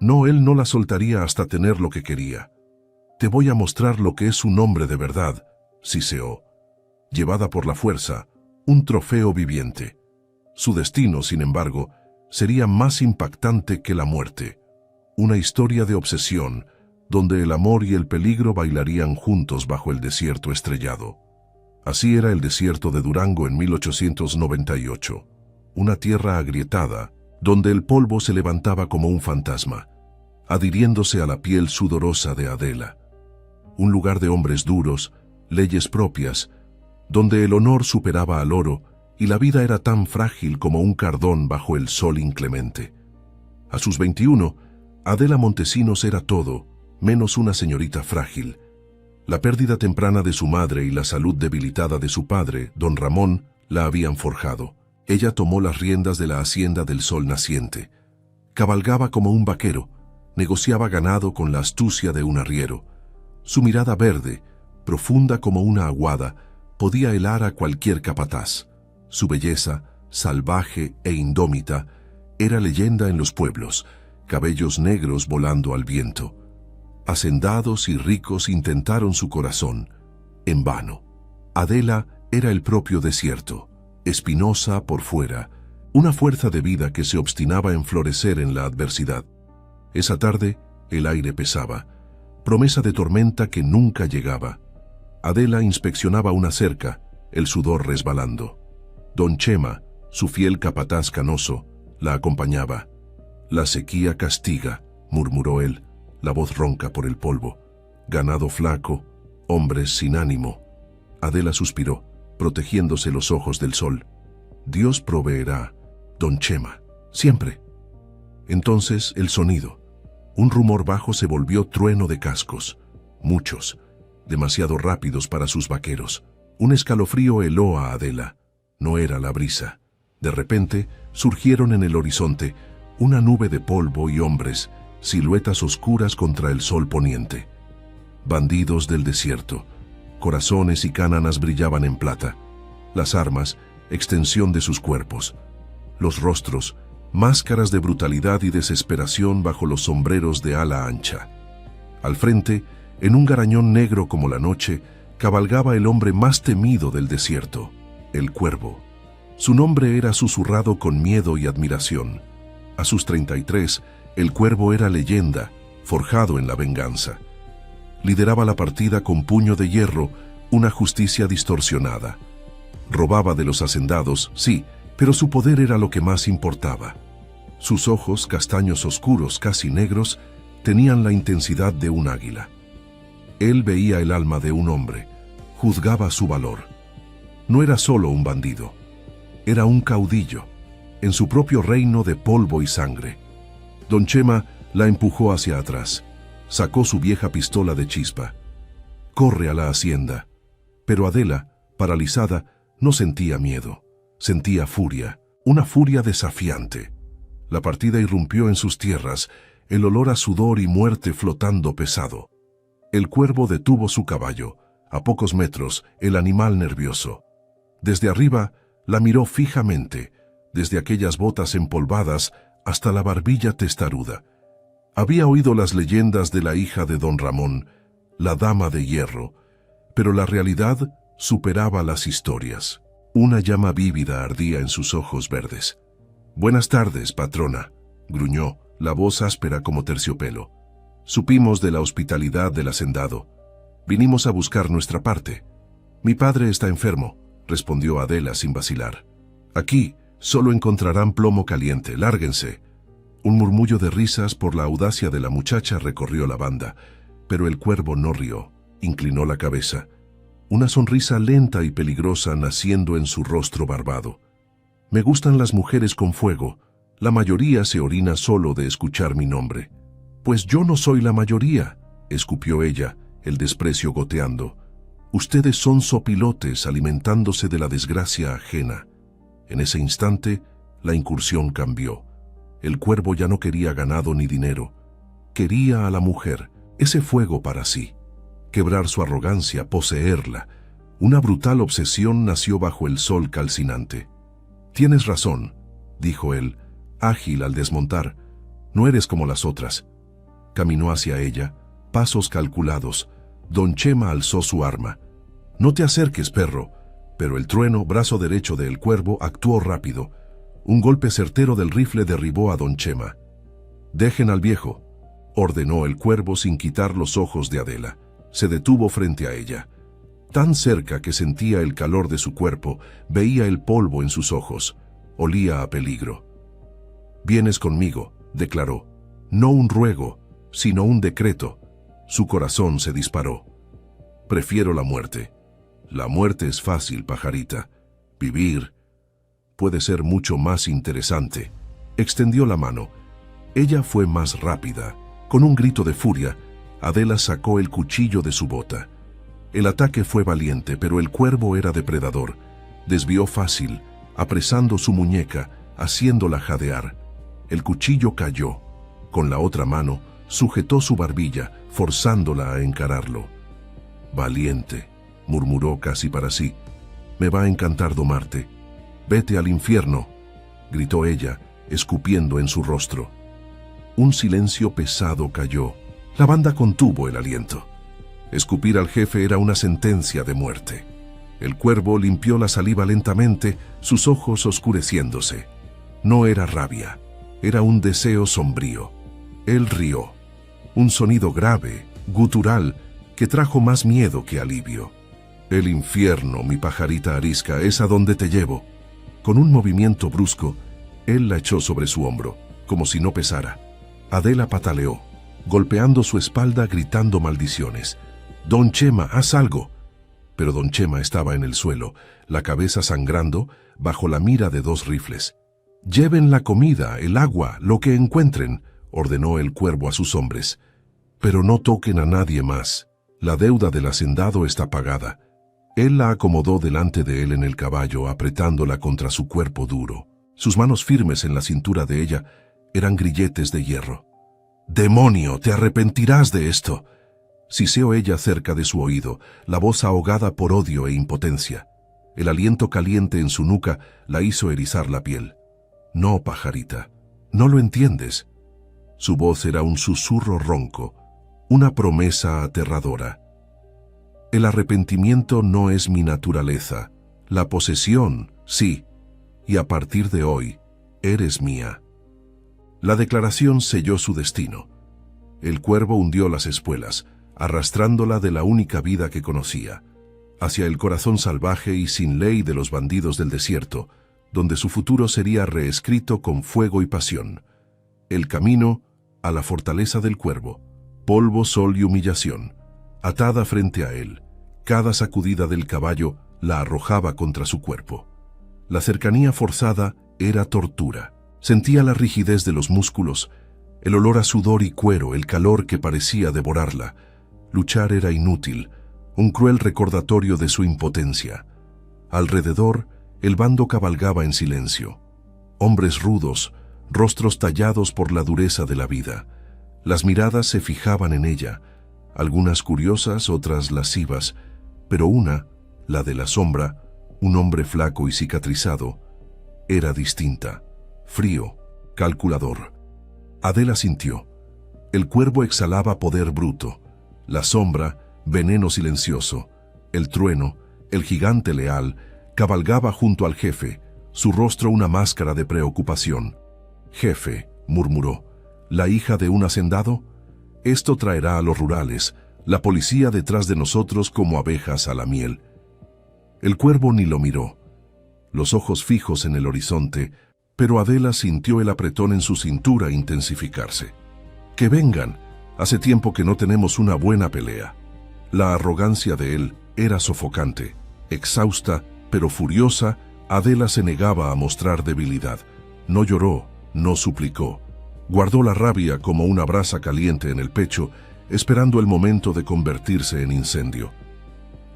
No, él no la soltaría hasta tener lo que quería. Te voy a mostrar lo que es un hombre de verdad, siseó. Llevada por la fuerza, un trofeo viviente. Su destino, sin embargo, sería más impactante que la muerte. Una historia de obsesión, donde el amor y el peligro bailarían juntos bajo el desierto estrellado. Así era el desierto de Durango en 1898, una tierra agrietada, donde el polvo se levantaba como un fantasma, adhiriéndose a la piel sudorosa de Adela. Un lugar de hombres duros, leyes propias, donde el honor superaba al oro y la vida era tan frágil como un cardón bajo el sol inclemente. A sus 21, Adela Montesinos era todo, menos una señorita frágil. La pérdida temprana de su madre y la salud debilitada de su padre, don Ramón, la habían forjado. Ella tomó las riendas de la hacienda del Sol Naciente. Cabalgaba como un vaquero, negociaba ganado con la astucia de un arriero. Su mirada verde, profunda como una aguada, podía helar a cualquier capataz. Su belleza, salvaje e indómita, era leyenda en los pueblos, cabellos negros volando al viento. Hacendados y ricos intentaron su corazón, en vano. Adela era el propio desierto, espinosa por fuera, una fuerza de vida que se obstinaba en florecer en la adversidad. Esa tarde, el aire pesaba, promesa de tormenta que nunca llegaba. Adela inspeccionaba una cerca, el sudor resbalando. Don Chema, su fiel capataz canoso, la acompañaba. «La sequía castiga», murmuró él, la voz ronca por el polvo. «Ganado flaco, hombres sin ánimo». Adela suspiró, protegiéndose los ojos del sol. «Dios proveerá, don Chema, siempre». Entonces el sonido. Un rumor bajo se volvió trueno de cascos. Muchos, demasiado rápidos para sus vaqueros. Un escalofrío heló a Adela. No era la brisa. De repente, surgieron en el horizonte una nube de polvo y hombres, siluetas oscuras contra el sol poniente. Bandidos del desierto, corazones y cánanas brillaban en plata. Las armas, extensión de sus cuerpos. Los rostros, máscaras de brutalidad y desesperación bajo los sombreros de ala ancha. Al frente, en un garañón negro como la noche, cabalgaba el hombre más temido del desierto, el Cuervo. Su nombre era susurrado con miedo y admiración. A sus 33, el Cuervo era leyenda, forjado en la venganza. Lideraba la partida con puño de hierro, una justicia distorsionada. Robaba de los hacendados, sí, pero su poder era lo que más importaba. Sus ojos, castaños oscuros, casi negros, tenían la intensidad de un águila. Él veía el alma de un hombre, juzgaba su valor. No era solo un bandido, era un caudillo, en su propio reino de polvo y sangre. Don Chema la empujó hacia atrás, sacó su vieja pistola de chispa. «Corre a la hacienda». Pero Adela, paralizada, no sentía miedo, sentía furia, una furia desafiante. La partida irrumpió en sus tierras, el olor a sudor y muerte flotando pesado. El Cuervo detuvo su caballo, a pocos metros, el animal nervioso. Desde arriba, la miró fijamente, desde aquellas botas empolvadas hasta la barbilla testaruda. Había oído las leyendas de la hija de don Ramón, la dama de hierro, pero la realidad superaba las historias. Una llama vívida ardía en sus ojos verdes. «Buenas tardes, patrona», gruñó, la voz áspera como terciopelo. «Supimos de la hospitalidad del hacendado. Vinimos a buscar nuestra parte». «Mi padre está enfermo», respondió Adela sin vacilar. «Aquí solo encontrarán plomo caliente, lárguense». Un murmullo de risas por la audacia de la muchacha recorrió la banda, pero el Cuervo no rió, inclinó la cabeza. Una sonrisa lenta y peligrosa naciendo en su rostro barbado. «Me gustan las mujeres con fuego. La mayoría se orina solo de escuchar mi nombre». «Pues yo no soy la mayoría», escupió ella, el desprecio goteando. «Ustedes son sopilotes alimentándose de la desgracia ajena». En ese instante, la incursión cambió. El Cuervo ya no quería ganado ni dinero. Quería a la mujer, ese fuego para sí. Quebrar su arrogancia, poseerla. Una brutal obsesión nació bajo el sol calcinante. «Tienes razón», dijo él, ágil al desmontar. No eres como las otras. Caminó hacia ella, pasos calculados. Don Chema alzó su arma. No te acerques, perro. Pero el trueno, brazo derecho del cuervo, actuó rápido. Un golpe certero del rifle derribó a Don Chema. Dejen al viejo, ordenó el cuervo sin quitar los ojos de Adela. Se detuvo frente a ella. Tan cerca que sentía el calor de su cuerpo, veía el polvo en sus ojos. Olía a peligro. Vienes conmigo, declaró. No un ruego, sino un decreto. Su corazón se disparó. Prefiero la muerte. La muerte es fácil, pajarita. Vivir puede ser mucho más interesante. Extendió la mano. Ella fue más rápida. Con un grito de furia, Adela sacó el cuchillo de su bota. El ataque fue valiente, pero el cuervo era depredador. Desvió fácil, apresando su muñeca, haciéndola jadear. El cuchillo cayó. Con la otra mano, sujetó su barbilla, forzándola a encararlo. Valiente, murmuró casi para sí. Me va a encantar domarte. Vete al infierno, gritó ella, escupiendo en su rostro. Un silencio pesado cayó. La banda contuvo el aliento. Escupir al jefe era una sentencia de muerte. El cuervo limpió la saliva lentamente, sus ojos oscureciéndose. No era rabia, era un deseo sombrío. Él rió. Un sonido grave, gutural, que trajo más miedo que alivio. El infierno, mi pajarita arisca, es a donde te llevo. Con un movimiento brusco, él la echó sobre su hombro, como si no pesara. Adela pataleó, golpeando su espalda, gritando maldiciones. «Don Chema, haz algo». Pero Don Chema estaba en el suelo, la cabeza sangrando, bajo la mira de dos rifles. «Lleven la comida, el agua, lo que encuentren», ordenó el cuervo a sus hombres. «Pero no toquen a nadie más. La deuda del hacendado está pagada». Él la acomodó delante de él en el caballo, apretándola contra su cuerpo duro. Sus manos firmes en la cintura de ella eran grilletes de hierro. «¡Demonio, te arrepentirás de esto!», siseó ella cerca de su oído, la voz ahogada por odio e impotencia. El aliento caliente en su nuca la hizo erizar la piel. «No, pajarita, no lo entiendes». Su voz era un susurro ronco, una promesa aterradora. «El arrepentimiento no es mi naturaleza. La posesión, sí. Y a partir de hoy, eres mía». La declaración selló su destino. El cuervo hundió las espuelas, arrastrándola de la única vida que conocía, hacia el corazón salvaje y sin ley de los bandidos del desierto, donde su futuro sería reescrito con fuego y pasión. El camino a la fortaleza del cuervo, polvo, sol y humillación. Atada frente a él, cada sacudida del caballo la arrojaba contra su cuerpo. La cercanía forzada era tortura. Sentía la rigidez de los músculos, el olor a sudor y cuero, el calor que parecía devorarla. Luchar era inútil, un cruel recordatorio de su impotencia. Alrededor, el bando cabalgaba en silencio. Hombres rudos, rostros tallados por la dureza de la vida. Las miradas se fijaban en ella, algunas curiosas, otras lascivas, pero una, la de la sombra, un hombre flaco y cicatrizado, era distinta, frío, calculador. Adela sintió. El cuervo exhalaba poder bruto, la sombra, veneno silencioso, el trueno, el gigante leal, cabalgaba junto al jefe, su rostro una máscara de preocupación. «Jefe», murmuró, «¿la hija de un hacendado? Esto traerá a los rurales, la policía detrás de nosotros como abejas a la miel». El cuervo ni lo miró, los ojos fijos en el horizonte, pero Adela sintió el apretón en su cintura intensificarse. «Que vengan, hace tiempo que no tenemos una buena pelea». La arrogancia de él era sofocante. Exhausta, pero furiosa, Adela se negaba a mostrar debilidad. No lloró, no suplicó. Guardó la rabia como una brasa caliente en el pecho, esperando el momento de convertirse en incendio.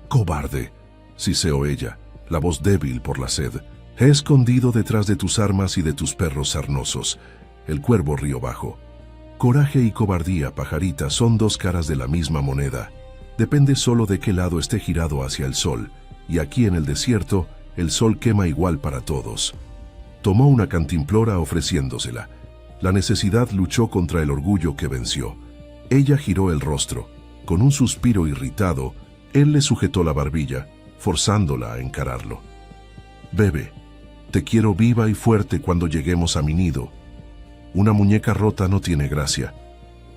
«Cobarde», siseó ella, la voz débil por la sed. «He escondido detrás de tus armas y de tus perros sarnosos». El cuervo rió bajo. «Coraje y cobardía, pajarita, son dos caras de la misma moneda. Depende solo de qué lado esté girado hacia el sol, y aquí en el desierto, el sol quema igual para todos». Tomó una cantimplora ofreciéndosela. La necesidad luchó contra el orgullo que venció. Ella giró el rostro. Con un suspiro irritado, él le sujetó la barbilla, forzándola a encararlo. «Bebe, te quiero viva y fuerte cuando lleguemos a mi nido. Una muñeca rota no tiene gracia».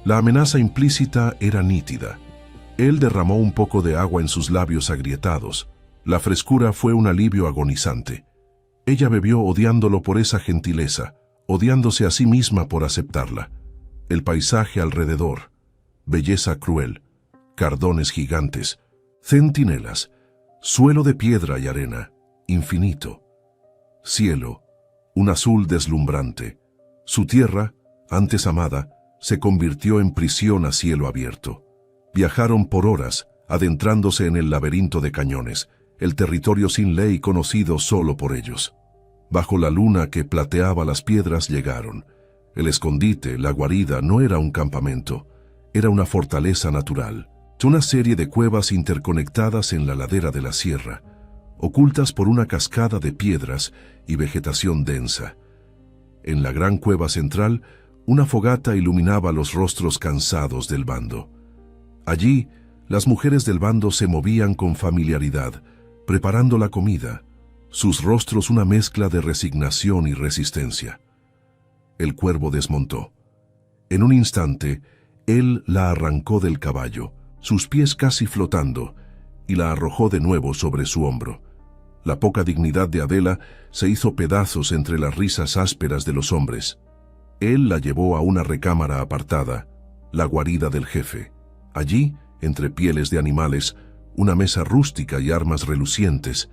La amenaza implícita era nítida. Él derramó un poco de agua en sus labios agrietados. La frescura fue un alivio agonizante. Ella bebió odiándolo por esa gentileza, odiándose a sí misma por aceptarla. El paisaje alrededor, belleza cruel, cardones gigantes, centinelas, suelo de piedra y arena, infinito. Cielo, un azul deslumbrante. Su tierra, antes amada, se convirtió en prisión a cielo abierto. Viajaron por horas, adentrándose en el laberinto de cañones, el territorio sin ley conocido solo por ellos. Bajo la luna que plateaba las piedras llegaron. El escondite, la guarida, no era un campamento, era una fortaleza natural. Una serie de cuevas interconectadas en la ladera de la sierra, ocultas por una cascada de piedras y vegetación densa. En la gran cueva central, una fogata iluminaba los rostros cansados del bando. Allí, las mujeres del bando se movían con familiaridad, preparando la comida, sus rostros una mezcla de resignación y resistencia. El cuervo desmontó. En un instante, él la arrancó del caballo, sus pies casi flotando, y la arrojó de nuevo sobre su hombro. La poca dignidad de Adela se hizo pedazos entre las risas ásperas de los hombres. Él la llevó a una recámara apartada, la guarida del jefe. Allí, entre pieles de animales, una mesa rústica y armas relucientes,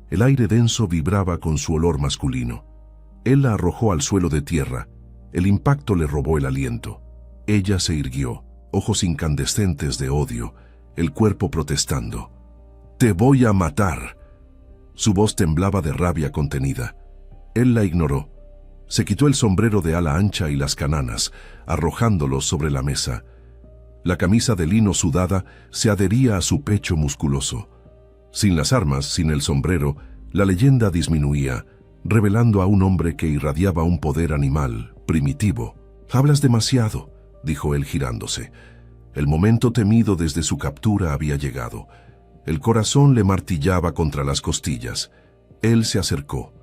el aire denso vibraba con su olor masculino. Él la arrojó al suelo de tierra. El impacto le robó el aliento. Ella se irguió, ojos incandescentes de odio, el cuerpo protestando. «¡Te voy a matar!». Su voz temblaba de rabia contenida. Él la ignoró. Se quitó el sombrero de ala ancha y las cananas, arrojándolos sobre la mesa. La camisa de lino sudada se adhería a su pecho musculoso. Sin las armas, sin el sombrero, la leyenda disminuía, revelando a un hombre que irradiaba un poder animal, primitivo. «Hablas demasiado», dijo él girándose. El momento temido desde su captura había llegado. El corazón le martillaba contra las costillas. Él se acercó.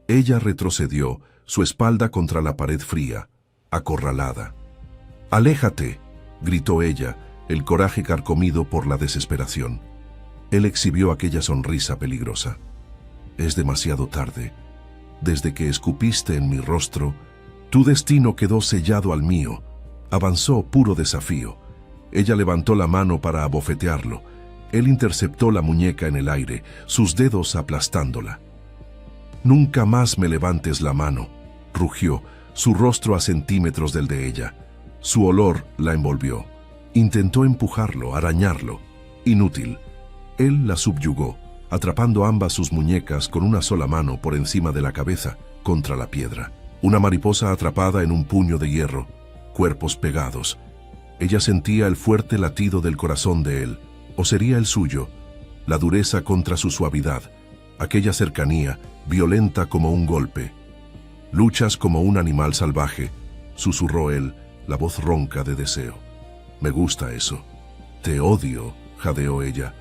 Ella retrocedió, su espalda contra la pared fría, acorralada. «¡Aléjate!», gritó ella, el coraje carcomido por la desesperación. Él exhibió aquella sonrisa peligrosa. «Es demasiado tarde. Desde que escupiste en mi rostro, tu destino quedó sellado al mío». Avanzó puro desafío. Ella levantó la mano para abofetearlo. Él interceptó la muñeca en el aire, sus dedos aplastándola. «Nunca más me levantes la mano», rugió, su rostro a centímetros del de ella. Su olor la envolvió. Intentó empujarlo, arañarlo. Inútil. Él la subyugó, atrapando ambas sus muñecas con una sola mano por encima de la cabeza, contra la piedra. Una mariposa atrapada en un puño de hierro, cuerpos pegados. Ella sentía el fuerte latido del corazón de él, o sería el suyo, la dureza contra su suavidad, aquella cercanía, violenta como un golpe. «Luchas como un animal salvaje», susurró él, la voz ronca de deseo. «Me gusta eso». «Te odio», jadeó ella.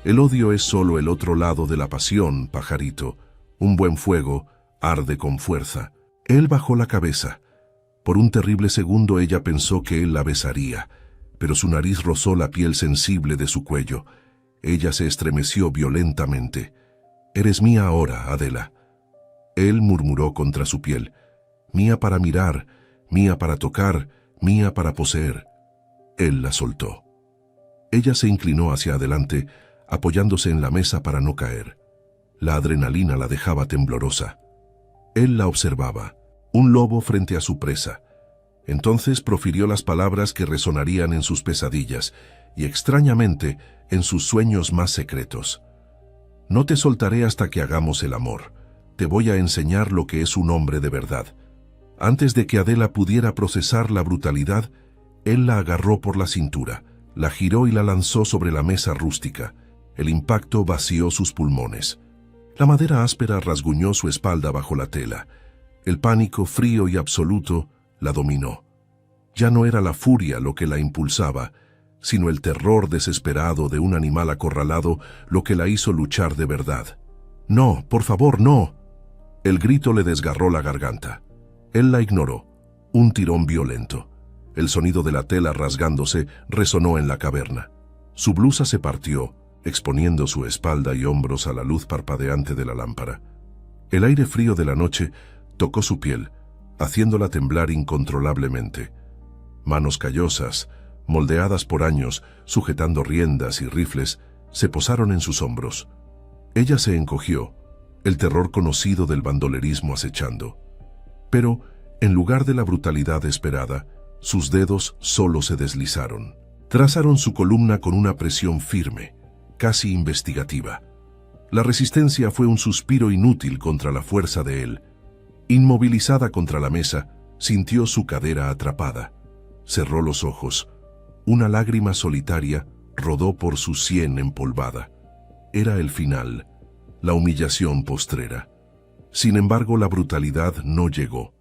«El odio es solo el otro lado de la pasión, pajarito. Un buen fuego arde con fuerza». Él bajó la cabeza. Por un terrible segundo ella pensó que él la besaría, pero su nariz rozó la piel sensible de su cuello. Ella se estremeció violentamente. «Eres mía ahora, Adela». Él murmuró contra su piel. «Mía para mirar, mía para tocar, mía para poseer». Él la soltó. Ella se inclinó hacia adelante, apoyándose en la mesa para no caer. La adrenalina la dejaba temblorosa. Él la observaba, un lobo frente a su presa. Entonces profirió las palabras que resonarían en sus pesadillas y, extrañamente, en sus sueños más secretos. «No te soltaré hasta que hagamos el amor. Te voy a enseñar lo que es un hombre de verdad». Antes de que Adela pudiera procesar la brutalidad, él la agarró por la cintura, la giró y la lanzó sobre la mesa rústica. El impacto vació sus pulmones. La madera áspera rasguñó su espalda bajo la tela. El pánico frío y absoluto la dominó. Ya no era la furia lo que la impulsaba, sino el terror desesperado de un animal acorralado lo que la hizo luchar de verdad. «No, por favor, no». El grito le desgarró la garganta. Él la ignoró. Un tirón violento. El sonido de la tela rasgándose resonó en la caverna. Su blusa se partió, exponiendo su espalda y hombros a la luz parpadeante de la lámpara. El aire frío de la noche tocó su piel, haciéndola temblar incontrolablemente. Manos callosas, moldeadas por años, sujetando riendas y rifles, se posaron en sus hombros. Ella se encogió, el terror conocido del bandolerismo acechando. Pero, en lugar de la brutalidad esperada, sus dedos solo se deslizaron. Trazaron su columna con una presión firme, casi investigativa. La resistencia fue un suspiro inútil contra la fuerza de él. Inmovilizada contra la mesa, sintió su cadera atrapada. Cerró los ojos. Una lágrima solitaria rodó por su sien empolvada. Era el final, la humillación postrera. Sin embargo, la brutalidad no llegó.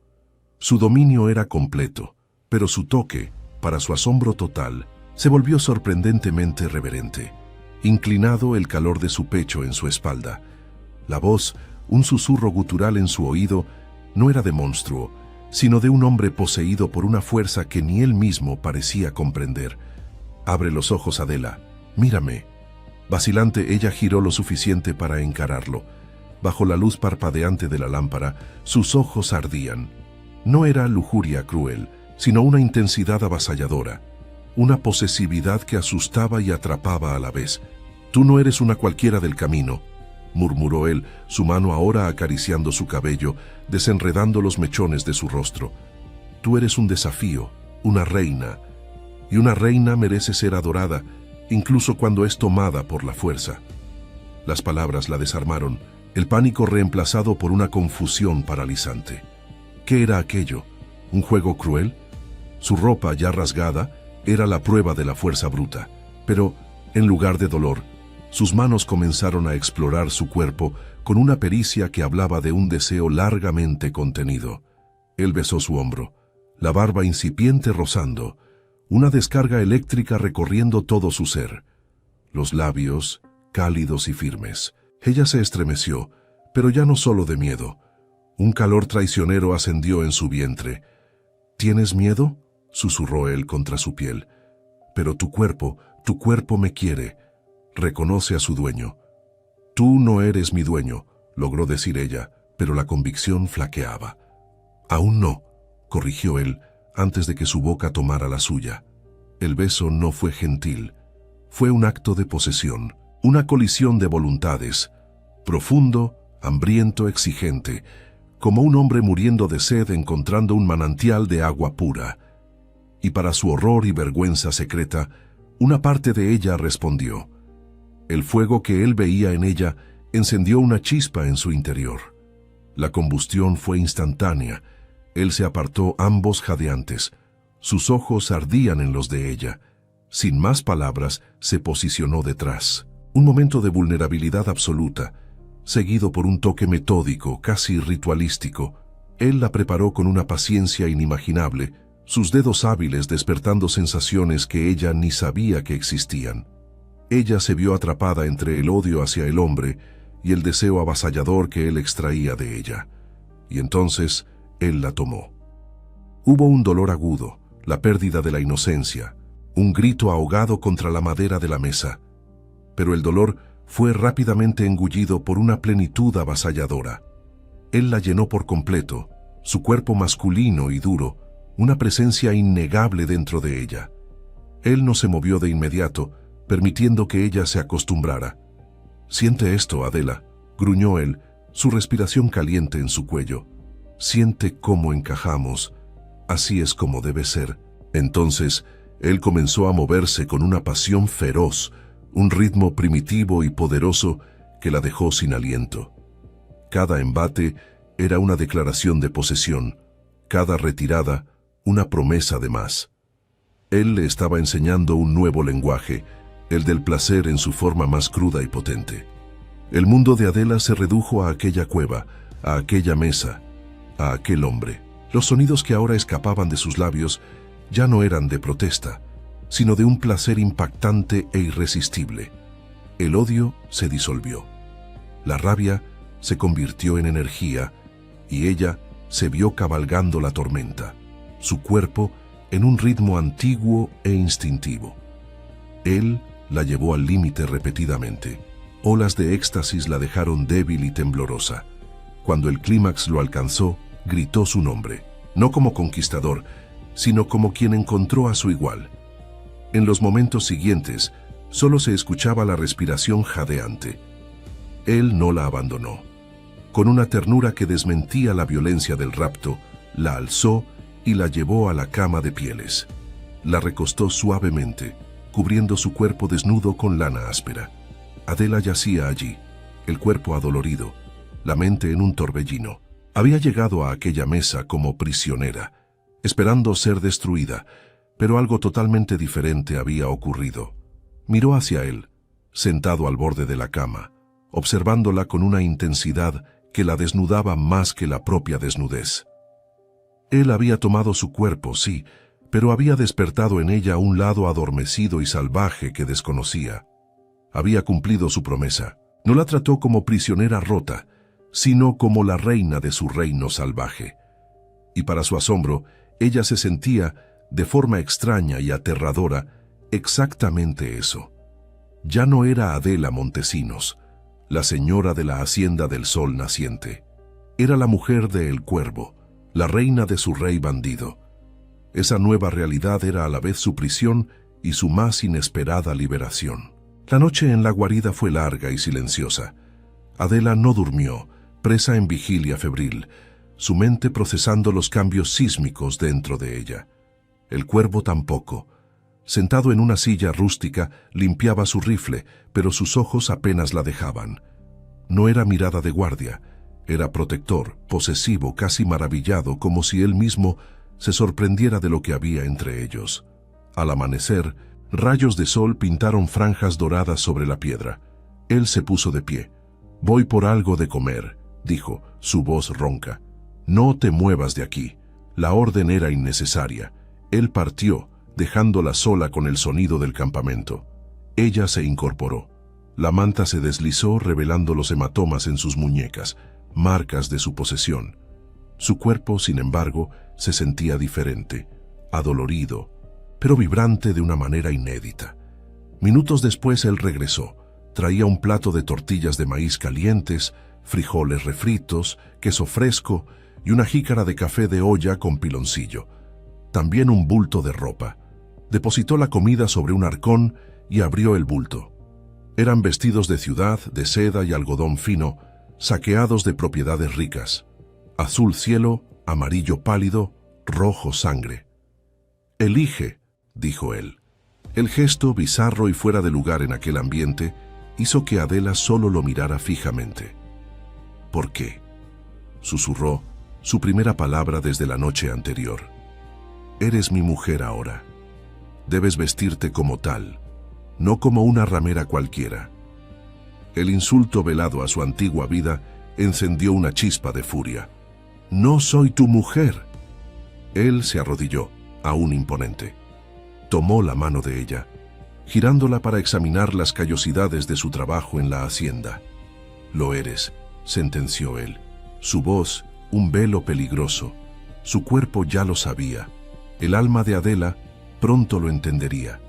Su dominio era completo, pero su toque, para su asombro total, se volvió sorprendentemente reverente. Inclinado, el calor de su pecho en su espalda. La voz, un susurro gutural en su oído, no era de monstruo, sino de un hombre poseído por una fuerza que ni él mismo parecía comprender. «Abre los ojos, Adela. Mírame». Vacilante, ella giró lo suficiente para encararlo. Bajo la luz parpadeante de la lámpara, sus ojos ardían. No era lujuria cruel, sino una intensidad avasalladora, una posesividad que asustaba y atrapaba a la vez. «Tú no eres una cualquiera del camino», murmuró él, su mano ahora acariciando su cabello, desenredando los mechones de su rostro. «Tú eres un desafío, una reina, y una reina merece ser adorada, incluso cuando es tomada por la fuerza». Las palabras la desarmaron, el pánico reemplazado por una confusión paralizante. ¿Qué era aquello? ¿Un juego cruel? Su ropa, ya rasgada, era la prueba de la fuerza bruta, pero, en lugar de dolor, sus manos comenzaron a explorar su cuerpo con una pericia que hablaba de un deseo largamente contenido. Él besó su hombro, la barba incipiente rozando, una descarga eléctrica recorriendo todo su ser. Los labios, cálidos y firmes. Ella se estremeció, pero ya no solo de miedo. Un calor traicionero ascendió en su vientre. «¿Tienes miedo?», susurró él contra su piel. «Pero tu cuerpo me quiere. Reconoce a su dueño». «Tú no eres mi dueño», logró decir ella, pero la convicción flaqueaba. «Aún no», corrigió él, antes de que su boca tomara la suya. El beso no fue gentil. Fue un acto de posesión, una colisión de voluntades, profundo, hambriento, exigente, como un hombre muriendo de sed encontrando un manantial de agua pura. Y para su horror y vergüenza secreta, una parte de ella respondió. El fuego que él veía en ella encendió una chispa en su interior. La combustión fue instantánea. Él se apartó, ambos jadeantes. Sus ojos ardían en los de ella. Sin más palabras, se posicionó detrás. Un momento de vulnerabilidad absoluta, seguido por un toque metódico, casi ritualístico. Él la preparó con una paciencia inimaginable, sus dedos hábiles despertando sensaciones que ella ni sabía que existían. Ella se vio atrapada entre el odio hacia el hombre y el deseo avasallador que él extraía de ella. Y entonces, él la tomó. Hubo un dolor agudo, la pérdida de la inocencia, un grito ahogado contra la madera de la mesa. Pero el dolor fue rápidamente engullido por una plenitud avasalladora. Él la llenó por completo, su cuerpo masculino y duro, una presencia innegable dentro de ella. Él no se movió de inmediato, permitiendo que ella se acostumbrara. «Siente esto, Adela», gruñó él, su respiración caliente en su cuello. «Siente cómo encajamos. Así es como debe ser». Entonces, él comenzó a moverse con una pasión feroz, un ritmo primitivo y poderoso que la dejó sin aliento. Cada embate era una declaración de posesión, cada retirada una promesa de más. Él le estaba enseñando un nuevo lenguaje, el del placer en su forma más cruda y potente. El mundo de Adela se redujo a aquella cueva, a aquella mesa, a aquel hombre. Los sonidos que ahora escapaban de sus labios ya no eran de protesta, sino de un placer impactante e irresistible. El odio se disolvió. La rabia se convirtió en energía y ella se vio cabalgando la tormenta, su cuerpo en un ritmo antiguo e instintivo. Él la llevó al límite repetidamente. Olas de éxtasis la dejaron débil y temblorosa. Cuando el clímax lo alcanzó, gritó su nombre, no como conquistador, sino como quien encontró a su igual. En los momentos siguientes, solo se escuchaba la respiración jadeante. Él no la abandonó. Con una ternura que desmentía la violencia del rapto, la alzó y la llevó a la cama de pieles. La recostó suavemente, cubriendo su cuerpo desnudo con lana áspera. Adela yacía allí, el cuerpo adolorido, la mente en un torbellino. Había llegado a aquella mesa como prisionera, esperando ser destruida, pero algo totalmente diferente había ocurrido. Miró hacia él, sentado al borde de la cama, observándola con una intensidad que la desnudaba más que la propia desnudez. Él había tomado su cuerpo, sí, pero había despertado en ella un lado adormecido y salvaje que desconocía. Había cumplido su promesa. No la trató como prisionera rota, sino como la reina de su reino salvaje. Y para su asombro, ella se sentía, de forma extraña y aterradora, exactamente eso. Ya no era Adela Montesinos, la señora de la hacienda del sol naciente. Era la mujer de El Cuervo, la reina de su rey bandido. Esa nueva realidad era a la vez su prisión y su más inesperada liberación. La noche en la guarida fue larga y silenciosa. Adela no durmió, presa en vigilia febril, su mente procesando los cambios sísmicos dentro de ella. El Cuervo tampoco. Sentado en una silla rústica, limpiaba su rifle, pero sus ojos apenas la dejaban. No era mirada de guardia, era protector, posesivo, casi maravillado, como si él mismo se sorprendiera de lo que había entre ellos. Al amanecer, rayos de sol pintaron franjas doradas sobre la piedra. Él se puso de pie. «Voy por algo de comer», dijo, su voz ronca. «No te muevas de aquí». La orden era innecesaria. Él partió, dejándola sola con el sonido del campamento. Ella se incorporó. La manta se deslizó revelando los hematomas en sus muñecas, marcas de su posesión. Su cuerpo, sin embargo, se sentía diferente, adolorido, pero vibrante de una manera inédita. Minutos después él regresó. Traía un plato de tortillas de maíz calientes, frijoles refritos, queso fresco y una jícara de café de olla con piloncillo. También un bulto de ropa. Depositó la comida sobre un arcón y abrió el bulto. Eran vestidos de ciudad, de seda y algodón fino, saqueados de propiedades ricas. Azul cielo, amarillo pálido, rojo sangre. «Elige», dijo él. El gesto, bizarro y fuera de lugar en aquel ambiente, hizo que Adela solo lo mirara fijamente. «¿Por qué?», susurró, su primera palabra desde la noche anterior. «Eres mi mujer ahora. Debes vestirte como tal, no como una ramera cualquiera». El insulto velado a su antigua vida encendió una chispa de furia. «No soy tu mujer». Él se arrodilló, aún imponente. Tomó la mano de ella, girándola para examinar las callosidades de su trabajo en la hacienda. «Lo eres», sentenció él. Su voz, un velo peligroso. Su cuerpo ya lo sabía. El alma de Adela pronto lo entendería.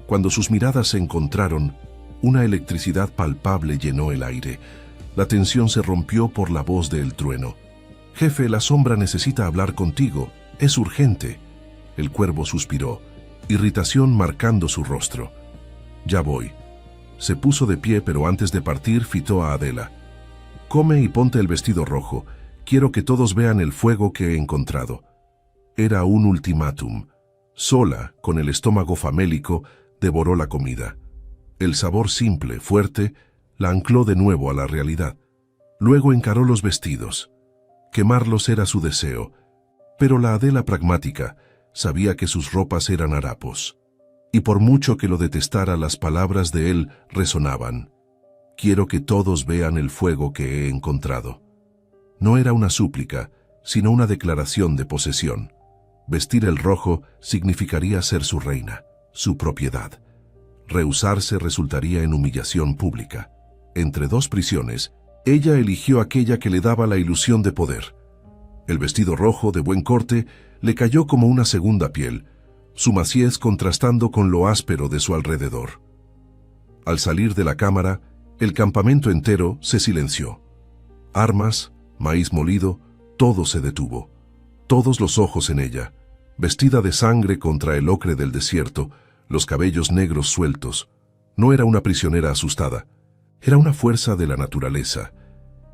Cuando sus miradas se encontraron, una electricidad palpable llenó el aire. La tensión se rompió por la voz del trueno. «Jefe, la sombra necesita hablar contigo. Es urgente». El Cuervo suspiró, irritación marcando su rostro. «Ya voy». Se puso de pie, pero antes de partir fitó a Adela. «Come y ponte el vestido rojo. Quiero que todos vean el fuego que he encontrado». Era un ultimátum. Sola, con el estómago famélico, devoró la comida. El sabor simple, fuerte, la ancló de nuevo a la realidad. Luego encaró los vestidos. Quemarlos era su deseo, pero la Adela pragmática sabía que sus ropas eran harapos. Y por mucho que lo detestara, las palabras de él resonaban. «Quiero que todos vean el fuego que he encontrado». No era una súplica, sino una declaración de posesión. Vestir el rojo significaría ser su reina, su propiedad. Rehusarse resultaría en humillación pública. Entre dos prisiones, ella eligió aquella que le daba la ilusión de poder. El vestido rojo de buen corte le cayó como una segunda piel, su maciez contrastando con lo áspero de su alrededor. Al salir de la cámara, el campamento entero se silenció. Armas, maíz molido, todo se detuvo. Todos los ojos en ella, vestida de sangre contra el ocre del desierto, los cabellos negros sueltos. No era una prisionera asustada, era una fuerza de la naturaleza.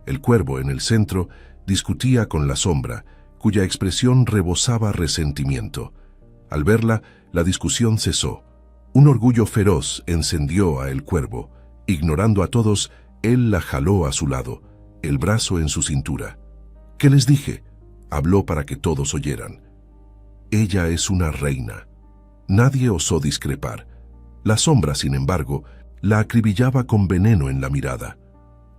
El cuervo en el centro discutía con la sombra, cuya expresión rebosaba resentimiento. Al verla, la discusión cesó. Un orgullo feroz encendió a el cuervo. Ignorando a todos, él la jaló a su lado, el brazo en su cintura. ¿Qué les dije? Habló para que todos oyeran. Ella es una reina. Nadie osó discrepar. La sombra, sin embargo, la acribillaba con veneno en la mirada.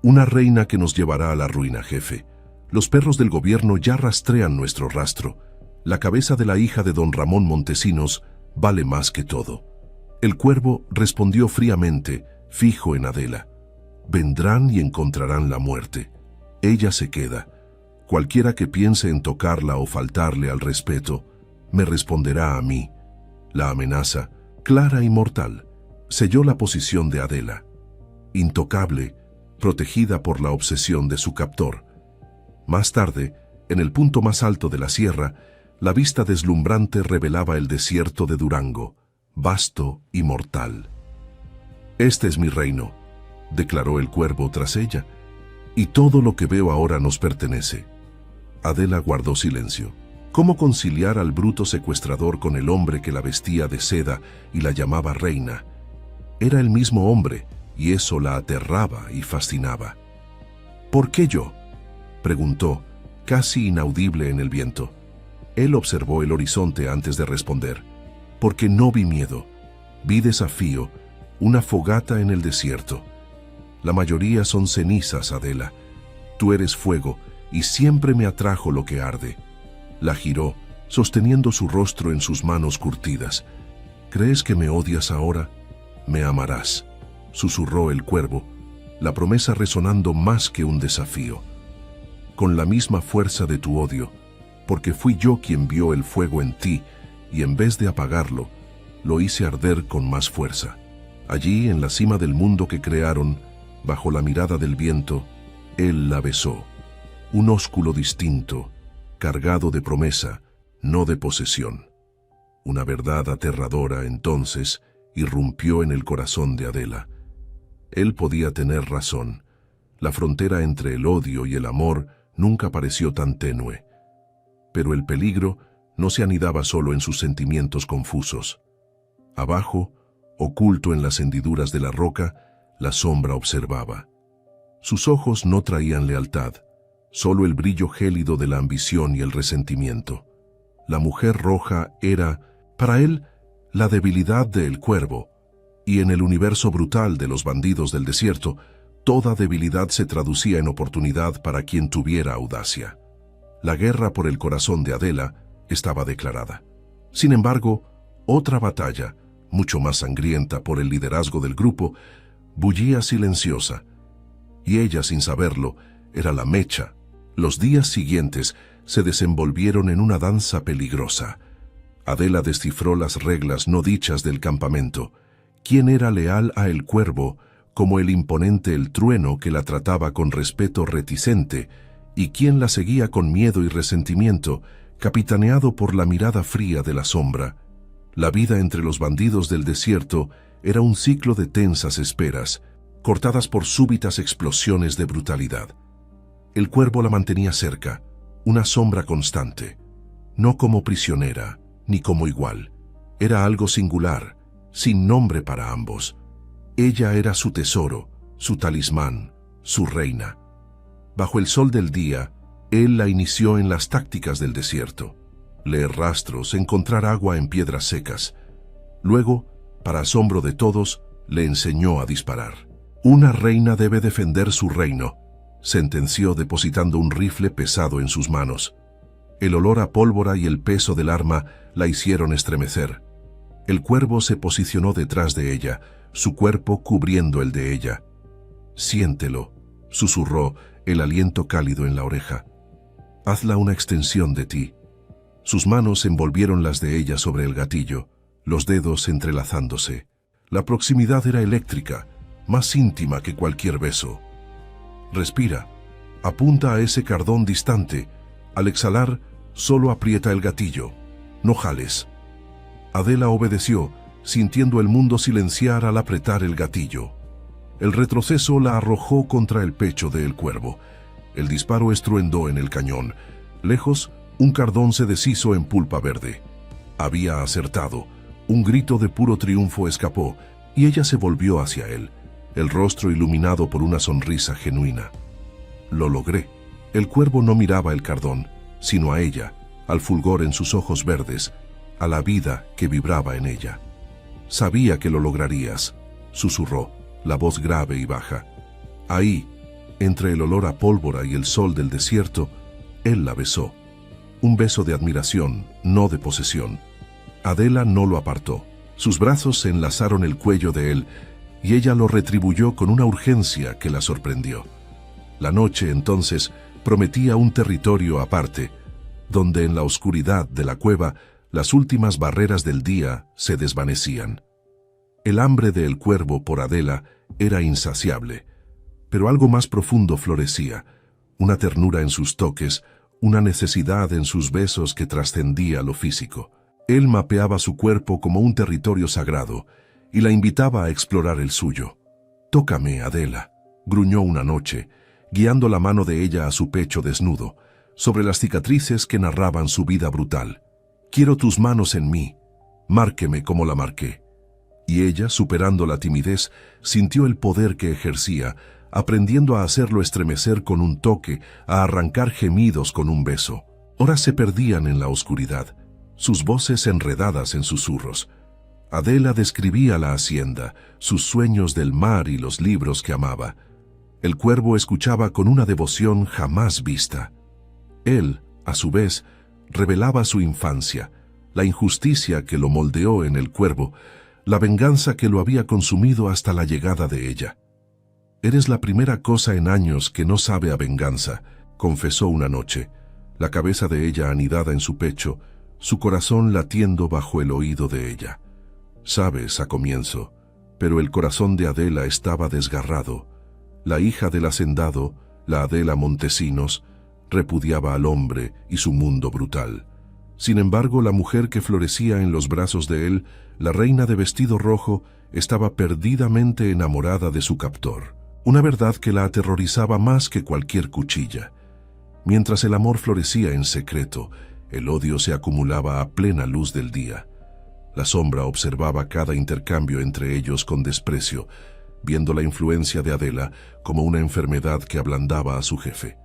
Una reina que nos llevará a la ruina, jefe. Los perros del gobierno ya rastrean nuestro rastro. La cabeza de la hija de don Ramón Montesinos vale más que todo. El cuervo respondió fríamente, fijo en Adela. Vendrán y encontrarán la muerte. Ella se queda. Cualquiera que piense en tocarla o faltarle al respeto, me responderá a mí. La amenaza, clara y mortal, selló la posición de Adela. Intocable, protegida por la obsesión de su captor. Más tarde, en el punto más alto de la sierra, la vista deslumbrante revelaba el desierto de Durango, vasto y mortal. «Este es mi reino», declaró el cuervo tras ella, «y todo lo que veo ahora nos pertenece». Adela guardó silencio. ¿Cómo conciliar al bruto secuestrador con el hombre que la vestía de seda y la llamaba reina? Era el mismo hombre, y eso la aterraba y fascinaba. «¿Por qué yo?», preguntó, casi inaudible en el viento. Él observó el horizonte antes de responder. «Porque no vi miedo, vi desafío, una fogata en el desierto. La mayoría son cenizas, Adela. Tú eres fuego, y siempre me atrajo lo que arde». La giró, sosteniendo su rostro en sus manos curtidas. «¿Crees que me odias ahora? Me amarás», susurró el cuervo, la promesa resonando más que un desafío. «Con la misma fuerza de tu odio, porque fui yo quien vio el fuego en ti, y en vez de apagarlo, lo hice arder con más fuerza. Allí, en la cima del mundo que crearon, bajo la mirada del viento, él la besó. Un ósculo distinto, cargado de promesa, no de posesión. Una verdad aterradora, entonces, irrumpió en el corazón de Adela. Él podía tener razón. La frontera entre el odio y el amor nunca pareció tan tenue. Pero el peligro no se anidaba solo en sus sentimientos confusos. Abajo, oculto en las hendiduras de la roca, la sombra observaba. Sus ojos no traían lealtad, solo el brillo gélido de la ambición y el resentimiento. La mujer roja era, para él, la debilidad del cuervo, y en el universo brutal de los bandidos del desierto, toda debilidad se traducía en oportunidad para quien tuviera audacia. La guerra por el corazón de Adela estaba declarada. Sin embargo, otra batalla, mucho más sangrienta por el liderazgo del grupo, bullía silenciosa, y ella, sin saberlo, era la mecha. Los días siguientes se desenvolvieron en una danza peligrosa. Adela descifró las reglas no dichas del campamento. ¿Quién era leal a el cuervo, como el imponente el trueno que la trataba con respeto reticente, y quién la seguía con miedo y resentimiento, capitaneado por la mirada fría de la sombra? La vida entre los bandidos del desierto era un ciclo de tensas esperas, cortadas por súbitas explosiones de brutalidad. El cuervo la mantenía cerca, una sombra constante, no como prisionera, ni como igual. Era algo singular, sin nombre para ambos. Ella era su tesoro, su talismán, su reina. Bajo el sol del día, él la inició en las tácticas del desierto. Leer rastros, encontrar agua en piedras secas. Luego, para asombro de todos, le enseñó a disparar. Una reina debe defender su reino, sentenció depositando un rifle pesado en sus manos. El olor a pólvora y el peso del arma la hicieron estremecer. El cuervo se posicionó detrás de ella, su cuerpo cubriendo el de ella. «Siéntelo», susurró, el aliento cálido en la oreja. «Hazla una extensión de ti». Sus manos envolvieron las de ella sobre el gatillo, los dedos entrelazándose. La proximidad era eléctrica, más íntima que cualquier beso. «Respira. Apunta a ese cardón distante. Al exhalar, solo aprieta el gatillo. No jales». Adela obedeció, sintiendo el mundo silenciar al apretar el gatillo. El retroceso la arrojó contra el pecho del cuervo. El disparo estruendó en el cañón. Lejos, un cardón se deshizo en pulpa verde. Había acertado. Un grito de puro triunfo escapó, y ella se volvió hacia él, el rostro iluminado por una sonrisa genuina. «Lo logré». El cuervo no miraba el cardón, sino a ella, al fulgor en sus ojos verdes, a la vida que vibraba en ella. «Sabía que lo lograrías», susurró, la voz grave y baja. Ahí, entre el olor a pólvora y el sol del desierto, él la besó. Un beso de admiración, no de posesión. Adela no lo apartó. Sus brazos se enlazaron el cuello de él, y ella lo retribuyó con una urgencia que la sorprendió. La noche, entonces, prometía un territorio aparte, donde en la oscuridad de la cueva las últimas barreras del día se desvanecían. El hambre del cuervo por Adela era insaciable, pero algo más profundo florecía, una ternura en sus toques, una necesidad en sus besos que trascendía lo físico. Él mapeaba su cuerpo como un territorio sagrado y la invitaba a explorar el suyo. «Tócame, Adela», gruñó una noche, guiando la mano de ella a su pecho desnudo, sobre las cicatrices que narraban su vida brutal. «Quiero tus manos en mí, márqueme como la marqué». Y ella, superando la timidez, sintió el poder que ejercía, aprendiendo a hacerlo estremecer con un toque, a arrancar gemidos con un beso. Horas se perdían en la oscuridad, sus voces enredadas en susurros. Adela describía la hacienda, sus sueños del mar y los libros que amaba. El cuervo escuchaba con una devoción jamás vista. Él, a su vez, revelaba su infancia, la injusticia que lo moldeó en el cuervo, la venganza que lo había consumido hasta la llegada de ella. «Eres la primera cosa en años que no sabe a venganza», confesó una noche, la cabeza de ella anidada en su pecho, su corazón latiendo bajo el oído de ella. «Sabes a comienzo», pero el corazón de Adela estaba desgarrado. La hija del hacendado, la Adela Montesinos, repudiaba al hombre y su mundo brutal. Sin embargo, la mujer que florecía en los brazos de él, la reina de vestido rojo, estaba perdidamente enamorada de su captor. Una verdad que la aterrorizaba más que cualquier cuchilla. Mientras el amor florecía en secreto, el odio se acumulaba a plena luz del día. La sombra observaba cada intercambio entre ellos con desprecio, viendo la influencia de Adela como una enfermedad que ablandaba a su jefe.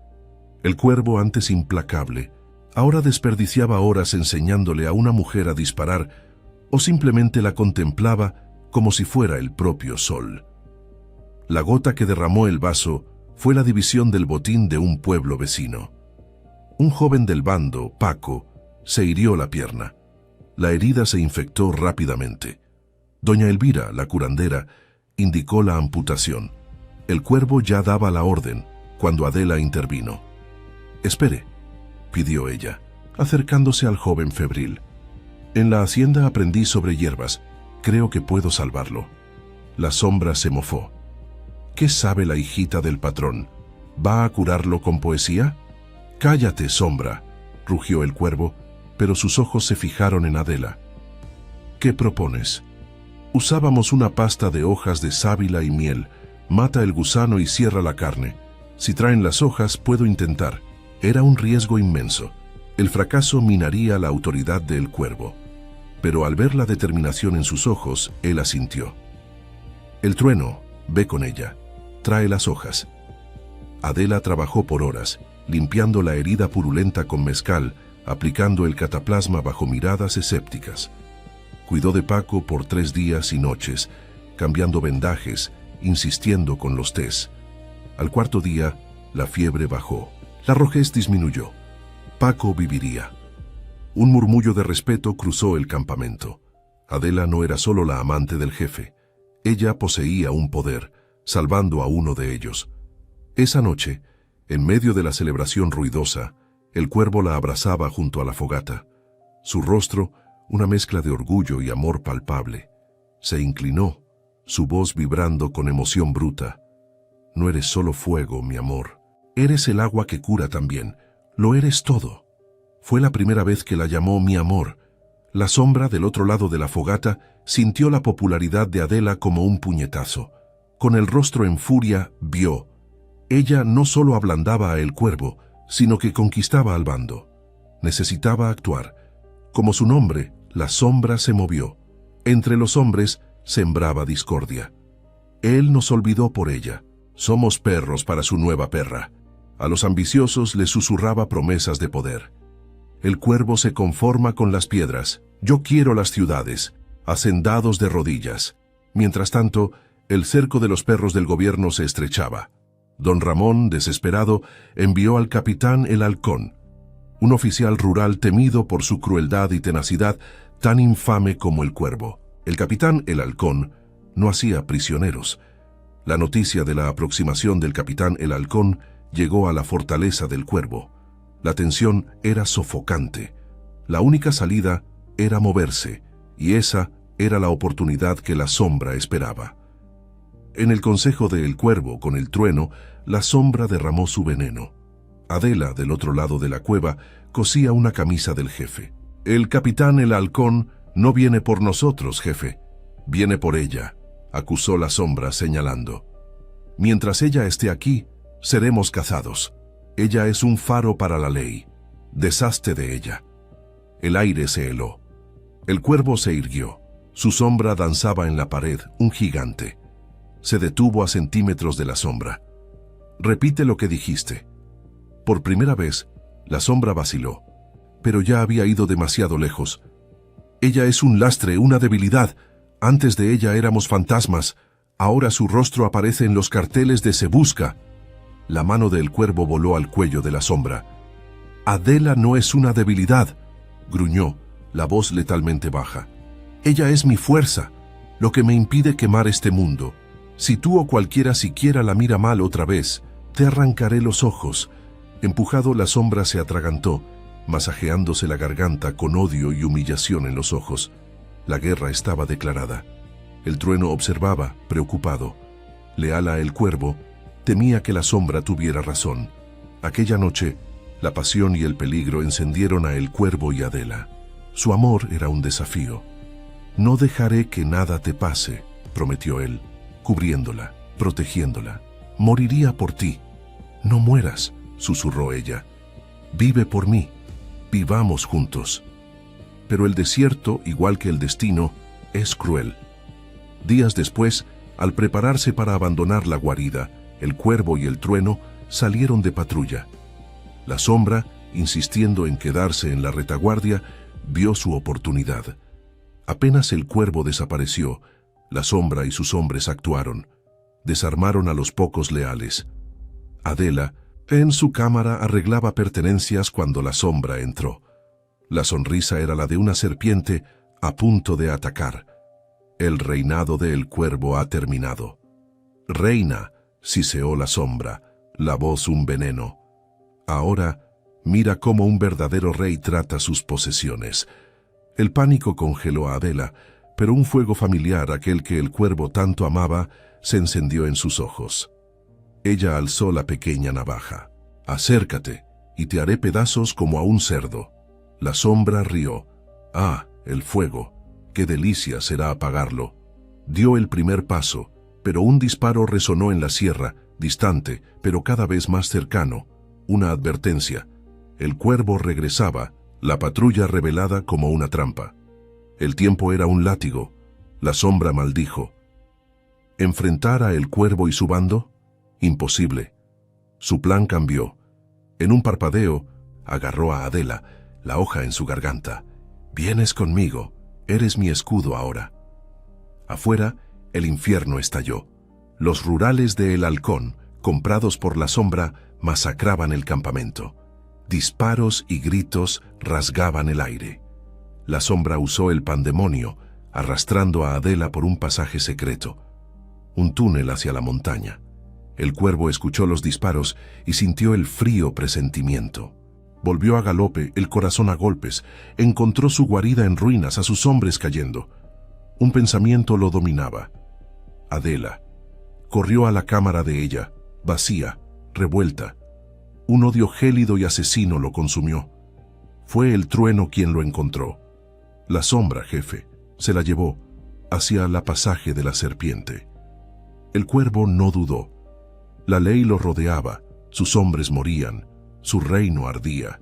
El cuervo, antes implacable, ahora desperdiciaba horas enseñándole a una mujer a disparar, o simplemente la contemplaba como si fuera el propio sol. La gota que derramó el vaso fue la división del botín de un pueblo vecino. Un joven del bando, Paco, se hirió la pierna. La herida se infectó rápidamente. Doña Elvira, la curandera, indicó la amputación. El cuervo ya daba la orden cuando Adela intervino. «Espere», pidió ella, acercándose al joven febril. «En la hacienda aprendí sobre hierbas. Creo que puedo salvarlo». La sombra se mofó. «¿Qué sabe la hijita del patrón? ¿Va a curarlo con poesía?» «Cállate, sombra», rugió el cuervo, pero sus ojos se fijaron en Adela. «¿Qué propones?» «Usábamos una pasta de hojas de sábila y miel. Mata el gusano y cierra la carne. Si traen las hojas, puedo intentar». Era un riesgo inmenso. El fracaso minaría la autoridad del cuervo. Pero al ver la determinación en sus ojos, él asintió. «El trueno, ve con ella. Trae las hojas». Adela trabajó por horas, limpiando la herida purulenta con mezcal, aplicando el cataplasma bajo miradas escépticas. Cuidó de Paco por 3 días y noches, cambiando vendajes, insistiendo con los tés. Al 4.º día, la fiebre bajó. La rojez disminuyó. Paco viviría. Un murmullo de respeto cruzó el campamento. Adela no era solo la amante del jefe. Ella poseía un poder, salvando a uno de ellos. Esa noche, en medio de la celebración ruidosa, el cuervo la abrazaba junto a la fogata. Su rostro, una mezcla de orgullo y amor palpable. Se inclinó, su voz vibrando con emoción bruta. No eres solo fuego, mi amor. Eres el agua que cura también. Lo eres todo. Fue la primera vez que la llamó mi amor. La sombra del otro lado de la fogata sintió la popularidad de Adela como un puñetazo. Con el rostro en furia, vio. Ella no solo ablandaba a el cuervo, sino que conquistaba al bando. Necesitaba actuar. Como su nombre, la sombra se movió. Entre los hombres sembraba discordia. Él nos olvidó por ella. Somos perros para su nueva perra. A los ambiciosos les susurraba promesas de poder. El cuervo se conforma con las piedras. Yo quiero las ciudades, hacendados de rodillas. Mientras tanto, el cerco de los perros del gobierno se estrechaba. Don Ramón, desesperado, envió al capitán El Halcón, un oficial rural temido por su crueldad y tenacidad tan infame como el cuervo. El capitán El Halcón no hacía prisioneros. La noticia de la aproximación del capitán El Halcón llegó a la fortaleza del cuervo. La tensión era sofocante. La única salida era moverse, y esa era la oportunidad que la sombra esperaba. En el consejo de El Cuervo con el trueno, la sombra derramó su veneno. Adela, del otro lado de la cueva, cosía una camisa del jefe. El capitán El Halcón no viene por nosotros, jefe. Viene por ella, acusó la sombra señalando. Mientras ella esté aquí, seremos cazados. Ella es un faro para la ley. Deshazte de ella. El aire se heló. El cuervo se irguió. Su sombra danzaba en la pared, un gigante. Se detuvo a centímetros de la sombra. Repite lo que dijiste. Por primera vez, la sombra vaciló, pero ya había ido demasiado lejos. Ella es un lastre, una debilidad. Antes de ella éramos fantasmas. Ahora su rostro aparece en los carteles de Se Busca. La mano del cuervo voló al cuello de la sombra. Adela no es una debilidad, gruñó, la voz letalmente baja. Ella es mi fuerza, lo que me impide quemar este mundo. Si tú o cualquiera siquiera la mira mal otra vez, te arrancaré los ojos. Empujado, la sombra se atragantó, masajeándose la garganta con odio y humillación en los ojos. La guerra estaba declarada. El trueno observaba, preocupado. Leal a El Cuervo, temía que la sombra tuviera razón. Aquella noche, la pasión y el peligro encendieron a El Cuervo y Adela. Su amor era un desafío. No dejaré que nada te pase, prometió él, cubriéndola, protegiéndola. Moriría por ti. No mueras, susurró ella. Vive por mí. Vivamos juntos. Pero el desierto, igual que el destino, es cruel. Días después, al prepararse para abandonar la guarida, El Cuervo y el trueno salieron de patrulla. La sombra, insistiendo en quedarse en la retaguardia, vio su oportunidad. Apenas El Cuervo desapareció, la sombra y sus hombres actuaron. Desarmaron a los pocos leales. Adela, en su cámara, arreglaba pertenencias cuando la sombra entró. La sonrisa era la de una serpiente a punto de atacar. El reinado de El Cuervo ha terminado. Reina, siseó la sombra, la voz un veneno. Ahora, mira cómo un verdadero rey trata sus posesiones. El pánico congeló a Adela, pero un fuego familiar, aquel que El Cuervo tanto amaba, se encendió en sus ojos. Ella alzó la pequeña navaja. Acércate, y te haré pedazos como a un cerdo. La sombra rió. Ah, el fuego. Qué delicia será apagarlo. Dio el primer paso, pero un disparo resonó en la sierra, distante, pero cada vez más cercano. Una advertencia. El Cuervo regresaba, la patrulla revelada como una trampa. El tiempo era un látigo. La sombra maldijo. ¿Enfrentar a El Cuervo y su bando? Imposible. Su plan cambió. En un parpadeo, agarró a Adela, la hoja en su garganta. Vienes conmigo. Eres mi escudo ahora. Afuera, el infierno estalló. Los rurales de El Halcón, comprados por la sombra, masacraban el campamento. Disparos y gritos rasgaban el aire. La sombra usó el pandemonio, arrastrando a Adela por un pasaje secreto, un túnel hacia la montaña. El cuervo escuchó los disparos y sintió el frío presentimiento. Volvió a galope, el corazón a golpes. Encontró su guarida en ruinas, a sus hombres cayendo. Un pensamiento lo dominaba. Adela. Corrió a la cámara de ella, vacía, revuelta. Un odio gélido y asesino lo consumió. Fue el trueno quien lo encontró. La sombra, jefe, se la llevó hacia la pasaje de la serpiente. El cuervo no dudó. La ley lo rodeaba, sus hombres morían, su reino ardía.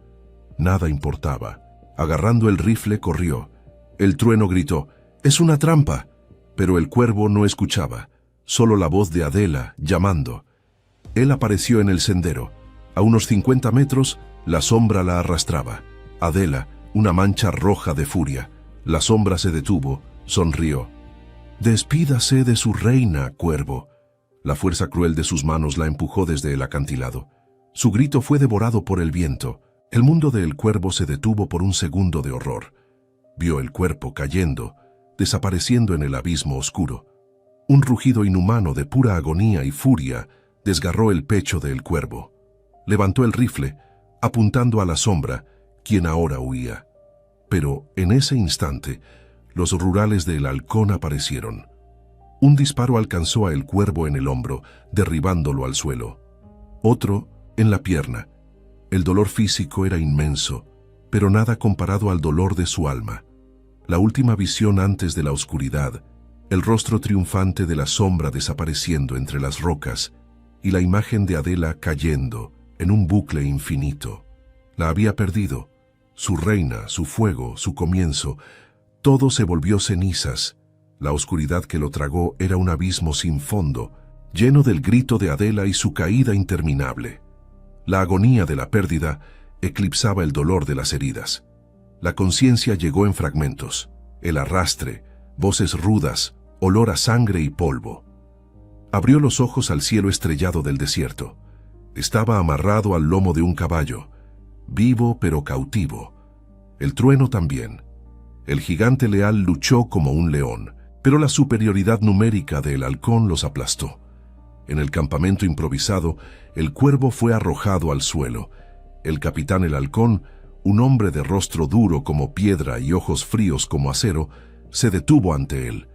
Nada importaba. Agarrando el rifle, corrió. El trueno gritó, «¡Es una trampa!», pero el cuervo no escuchaba, solo la voz de Adela llamando. Él apareció en el sendero. A unos 50 metros, la sombra la arrastraba. Adela, una mancha roja de furia. La sombra se detuvo, sonrió. «Despídase de su reina, cuervo». La fuerza cruel de sus manos la empujó desde el acantilado. Su grito fue devorado por el viento. El mundo del cuervo se detuvo por un segundo de horror. Vio el cuerpo cayendo, desapareciendo en el abismo oscuro. Un rugido inhumano de pura agonía y furia desgarró el pecho del cuervo. Levantó el rifle, apuntando a la sombra, quien ahora huía. Pero en ese instante, los rurales del halcón aparecieron. Un disparo alcanzó a el cuervo en el hombro, derribándolo al suelo. Otro en la pierna. El dolor físico era inmenso, pero nada comparado al dolor de su alma. La última visión antes de la oscuridad, el rostro triunfante de la sombra desapareciendo entre las rocas y la imagen de Adela cayendo en un bucle infinito. La había perdido. Su reina, su fuego, su comienzo, todo se volvió cenizas. La oscuridad que lo tragó era un abismo sin fondo, lleno del grito de Adela y su caída interminable. La agonía de la pérdida eclipsaba el dolor de las heridas. La conciencia llegó en fragmentos, el arrastre, voces rudas, olor a sangre y polvo. Abrió los ojos al cielo estrellado del desierto. Estaba amarrado al lomo de un caballo, vivo pero cautivo. El trueno también. El gigante leal luchó como un león, pero la superioridad numérica del halcón los aplastó. En el campamento improvisado, el cuervo fue arrojado al suelo. El capitán el halcón, un hombre de rostro duro como piedra y ojos fríos como acero, se detuvo ante él.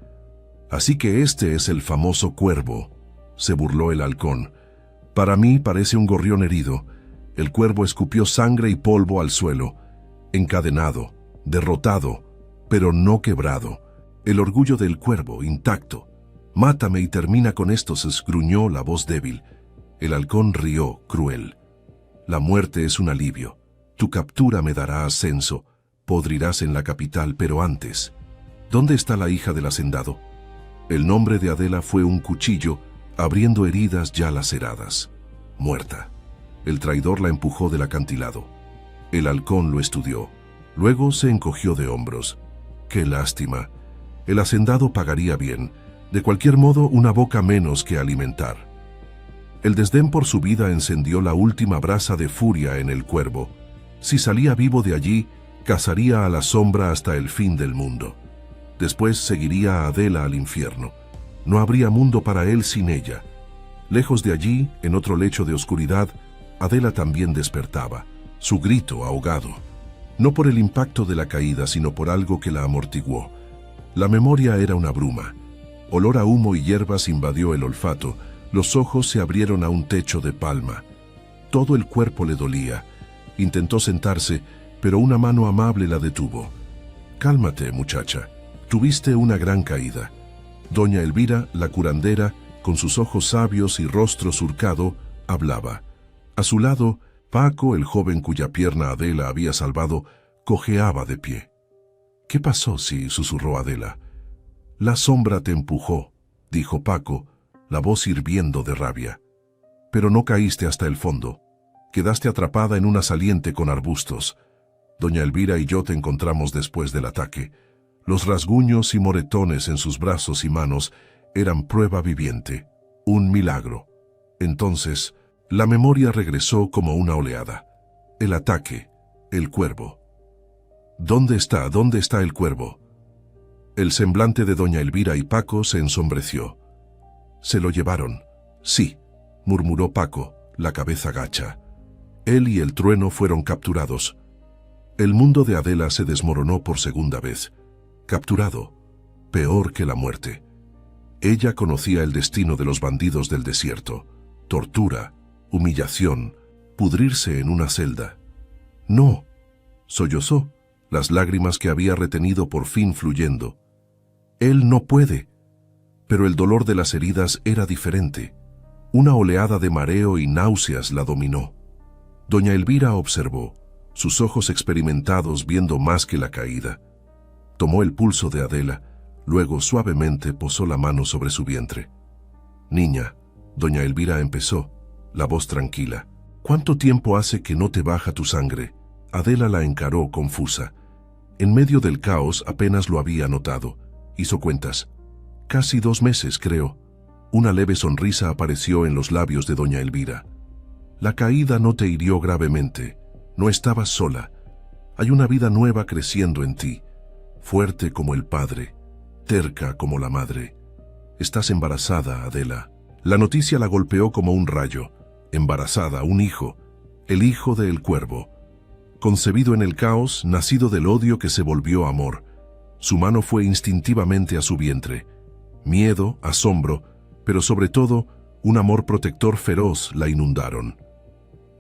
«Así que este es el famoso cuervo», se burló el halcón. «Para mí parece un gorrión herido». El cuervo escupió sangre y polvo al suelo, encadenado, derrotado, pero no quebrado. El orgullo del cuervo, intacto. «Mátame y termina con esto», se gruñó la voz débil. El halcón rió, cruel. «La muerte es un alivio. Tu captura me dará ascenso. Podrirás en la capital, pero antes. ¿Dónde está la hija del hacendado?» El nombre de Adela fue un cuchillo, abriendo heridas ya laceradas. Muerta. El traidor la empujó del acantilado. El halcón lo estudió. Luego se encogió de hombros. «Qué lástima. El hacendado pagaría bien. De cualquier modo, una boca menos que alimentar». El desdén por su vida encendió la última brasa de furia en el cuervo. Si salía vivo de allí, cazaría a la sombra hasta el fin del mundo. Después seguiría a Adela al infierno. No habría mundo para él sin ella. Lejos de allí, en otro lecho de oscuridad, Adela también despertaba, su grito ahogado. No por el impacto de la caída, sino por algo que la amortiguó. La memoria era una bruma. Olor a humo y hierbas invadió el olfato. Los ojos se abrieron a un techo de palma. Todo el cuerpo le dolía. Intentó sentarse, pero una mano amable la detuvo. «Cálmate, muchacha. Tuviste una gran caída». Doña Elvira, la curandera, con sus ojos sabios y rostro surcado, hablaba. A su lado, Paco, el joven cuya pierna Adela había salvado, cojeaba de pie. «¿Qué pasó, sí?», susurró Adela. «La sombra te empujó», dijo Paco, la voz hirviendo de rabia. «Pero no caíste hasta el fondo. Quedaste atrapada en una saliente con arbustos. Doña Elvira y yo te encontramos después del ataque. Los rasguños y moretones en sus brazos y manos eran prueba viviente, un milagro». Entonces, la memoria regresó como una oleada. El ataque, el cuervo. ¿Dónde está? ¿Dónde está el cuervo? El semblante de doña Elvira y Paco se ensombreció. Se lo llevaron. Sí, murmuró Paco, la cabeza gacha. Él y el trueno fueron capturados. El mundo de Adela se desmoronó por segunda vez. Capturado, peor que la muerte. Ella conocía el destino de los bandidos del desierto. Tortura, humillación, pudrirse en una celda. No, sollozó, las lágrimas que había retenido por fin fluyendo. Él no puede. Pero el dolor de las heridas era diferente. Una oleada de mareo y náuseas la dominó. Doña Elvira observó, sus ojos experimentados viendo más que la caída. Tomó el pulso de Adela, luego suavemente posó la mano sobre su vientre. Niña, doña Elvira empezó, la voz tranquila. ¿Cuánto tiempo hace que no te baja tu sangre? Adela la encaró confusa. En medio del caos apenas lo había notado. Hizo cuentas. Casi 2 meses, creo. Una leve sonrisa apareció en los labios de doña Elvira. La caída no te hirió gravemente. No estabas sola. Hay una vida nueva creciendo en ti. Fuerte como el padre. Terca como la madre. Estás embarazada, Adela. La noticia la golpeó como un rayo. Embarazada, un hijo. El hijo del cuervo. Concebido en el caos, nacido del odio que se volvió amor. Su mano fue instintivamente a su vientre. Miedo, asombro, pero sobre todo, un amor protector feroz la inundaron.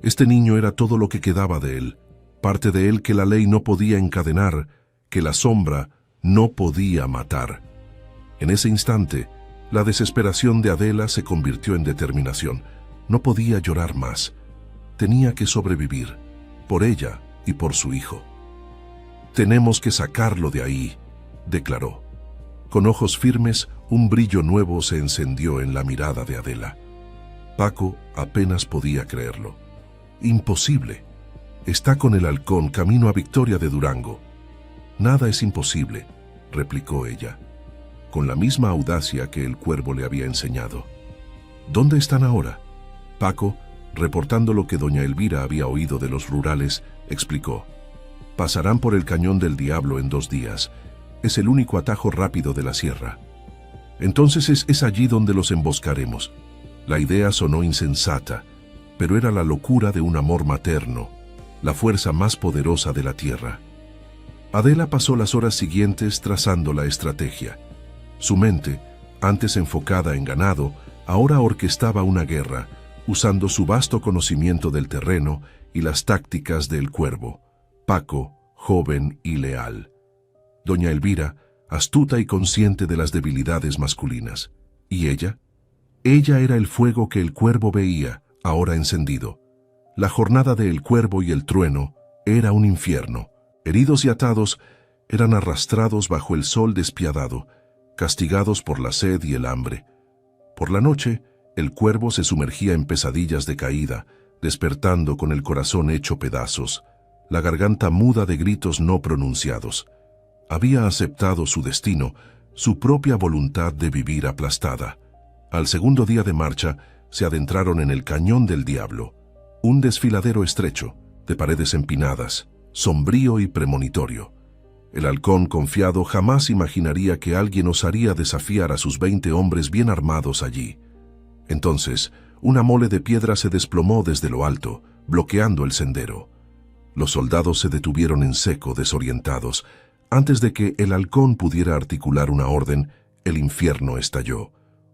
Este niño era todo lo que quedaba de él, parte de él que la ley no podía encadenar, que la sombra no podía matar. En ese instante, la desesperación de Adela se convirtió en determinación. No podía llorar más. Tenía que sobrevivir, por ella y por su hijo. «Tenemos que sacarlo de ahí», declaró. Con ojos firmes, un brillo nuevo se encendió en la mirada de Adela. Paco apenas podía creerlo. «Imposible. Está con el halcón camino a Victoria de Durango». «Nada es imposible», replicó ella, con la misma audacia que el cuervo le había enseñado. «¿Dónde están ahora?» Paco, reportando lo que doña Elvira había oído de los rurales, explicó. «Pasarán por el Cañón del Diablo en 2 días. Es el único atajo rápido de la sierra. Entonces es allí donde los emboscaremos». La idea sonó insensata, pero era la locura de un amor materno, la fuerza más poderosa de la tierra. Adela pasó las horas siguientes trazando la estrategia. Su mente, antes enfocada en ganado, ahora orquestaba una guerra, usando su vasto conocimiento del terreno y las tácticas del cuervo. Paco, joven y leal. Doña Elvira, astuta y consciente de las debilidades masculinas. ¿Y ella? Ella era el fuego que el cuervo veía, ahora encendido. La jornada de El Cuervo y el Trueno era un infierno. Heridos y atados, eran arrastrados bajo el sol despiadado, castigados por la sed y el hambre. Por la noche, el cuervo se sumergía en pesadillas de caída, despertando con el corazón hecho pedazos, la garganta muda de gritos no pronunciados. Había aceptado su destino, su propia voluntad de vivir aplastada. Al segundo día de marcha, se adentraron en el Cañón del Diablo, un desfiladero estrecho, de paredes empinadas, sombrío y premonitorio. El halcón confiado jamás imaginaría que alguien osaría desafiar a sus 20 hombres bien armados allí. Entonces, una mole de piedra se desplomó desde lo alto, bloqueando el sendero. Los soldados se detuvieron en seco, desorientados. Antes de que el halcón pudiera articular una orden, el infierno estalló.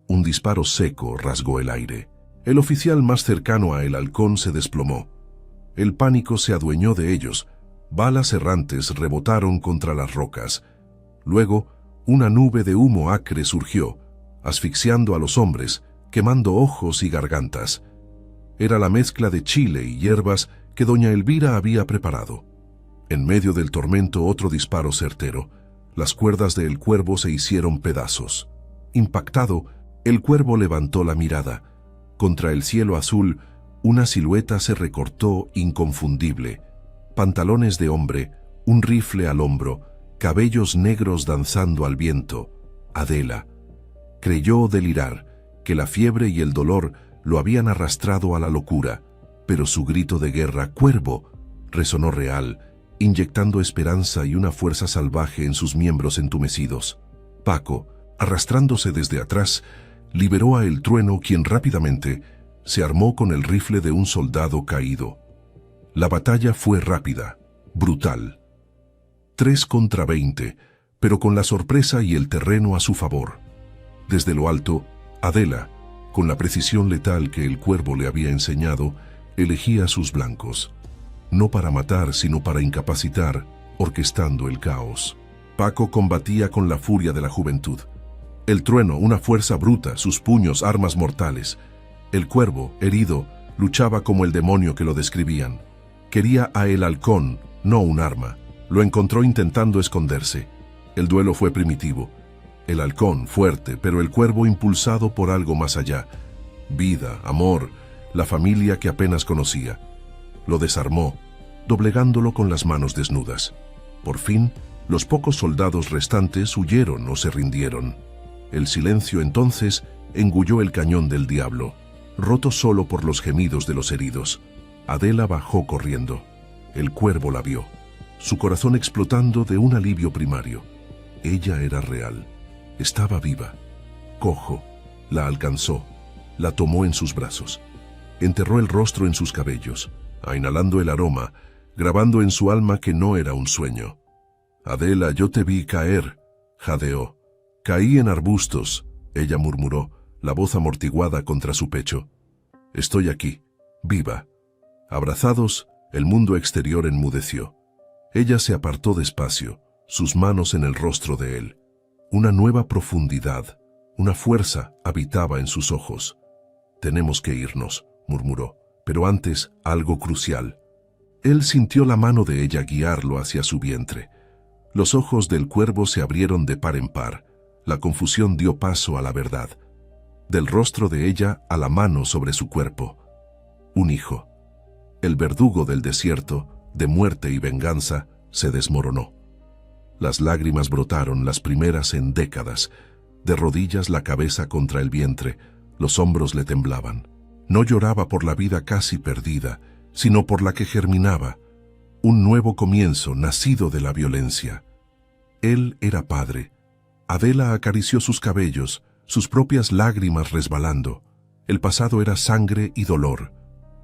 Un disparo seco rasgó el aire. El oficial más cercano a el halcón se desplomó. El pánico se adueñó de ellos. Balas errantes rebotaron contra las rocas. Luego, una nube de humo acre surgió, asfixiando a los hombres, quemando ojos y gargantas. Era la mezcla de chile y hierbas que doña Elvira había preparado. En medio del tormento otro disparo certero. Las cuerdas del cuervo se hicieron pedazos. Impactado, el cuervo levantó la mirada. Contra el cielo azul, una silueta se recortó inconfundible. Pantalones de hombre, un rifle al hombro, cabellos negros danzando al viento. Adela. Creyó delirar, que la fiebre y el dolor lo habían arrastrado a la locura, pero su grito de guerra, «Cuervo», resonó real, inyectando esperanza y una fuerza salvaje en sus miembros entumecidos. Paco, arrastrándose desde atrás, liberó a El Trueno, quien rápidamente se armó con el rifle de un soldado caído. La batalla fue rápida, brutal. 3 contra 20, pero con la sorpresa y el terreno a su favor. Desde lo alto, Adela, con la precisión letal que el cuervo le había enseñado, elegía a sus blancos. No para matar, sino para incapacitar, orquestando el caos. Paco combatía con la furia de la juventud. El Trueno, una fuerza bruta, sus puños, armas mortales. El cuervo, herido, luchaba como el demonio que lo describían. Quería a el halcón, no un arma. Lo encontró intentando esconderse. El duelo fue primitivo. El halcón, fuerte, pero el cuervo impulsado por algo más allá. Vida, amor, la familia que apenas conocía. Lo desarmó, doblegándolo con las manos desnudas. Por fin, los pocos soldados restantes huyeron o se rindieron. El silencio entonces engulló el cañón del diablo, roto solo por los gemidos de los heridos. Adela bajó corriendo. El cuervo la vio, su corazón explotando de un alivio primario. Ella era real, estaba viva. Cojo, la alcanzó, la tomó en sus brazos. Enterró el rostro en sus cabellos, inhalando el aroma, grabando en su alma que no era un sueño. Adela, yo te vi caer, jadeó. Caí en arbustos, ella murmuró, la voz amortiguada contra su pecho. Estoy aquí, viva. Abrazados, el mundo exterior enmudeció. Ella se apartó despacio, sus manos en el rostro de él. Una nueva profundidad, una fuerza habitaba en sus ojos. Tenemos que irnos, murmuró, pero antes algo crucial. Él sintió la mano de ella guiarlo hacia su vientre. Los ojos del cuervo se abrieron de par en par. La confusión dio paso a la verdad. Del rostro de ella a la mano sobre su cuerpo. Un hijo. El verdugo del desierto, de muerte y venganza, se desmoronó. Las lágrimas brotaron, las primeras en décadas. De rodillas, la cabeza contra el vientre, los hombros le temblaban. No lloraba por la vida casi perdida, sino por la que germinaba. Un nuevo comienzo nacido de la violencia. Él era padre. Adela acarició sus cabellos, sus propias lágrimas resbalando. El pasado era sangre y dolor.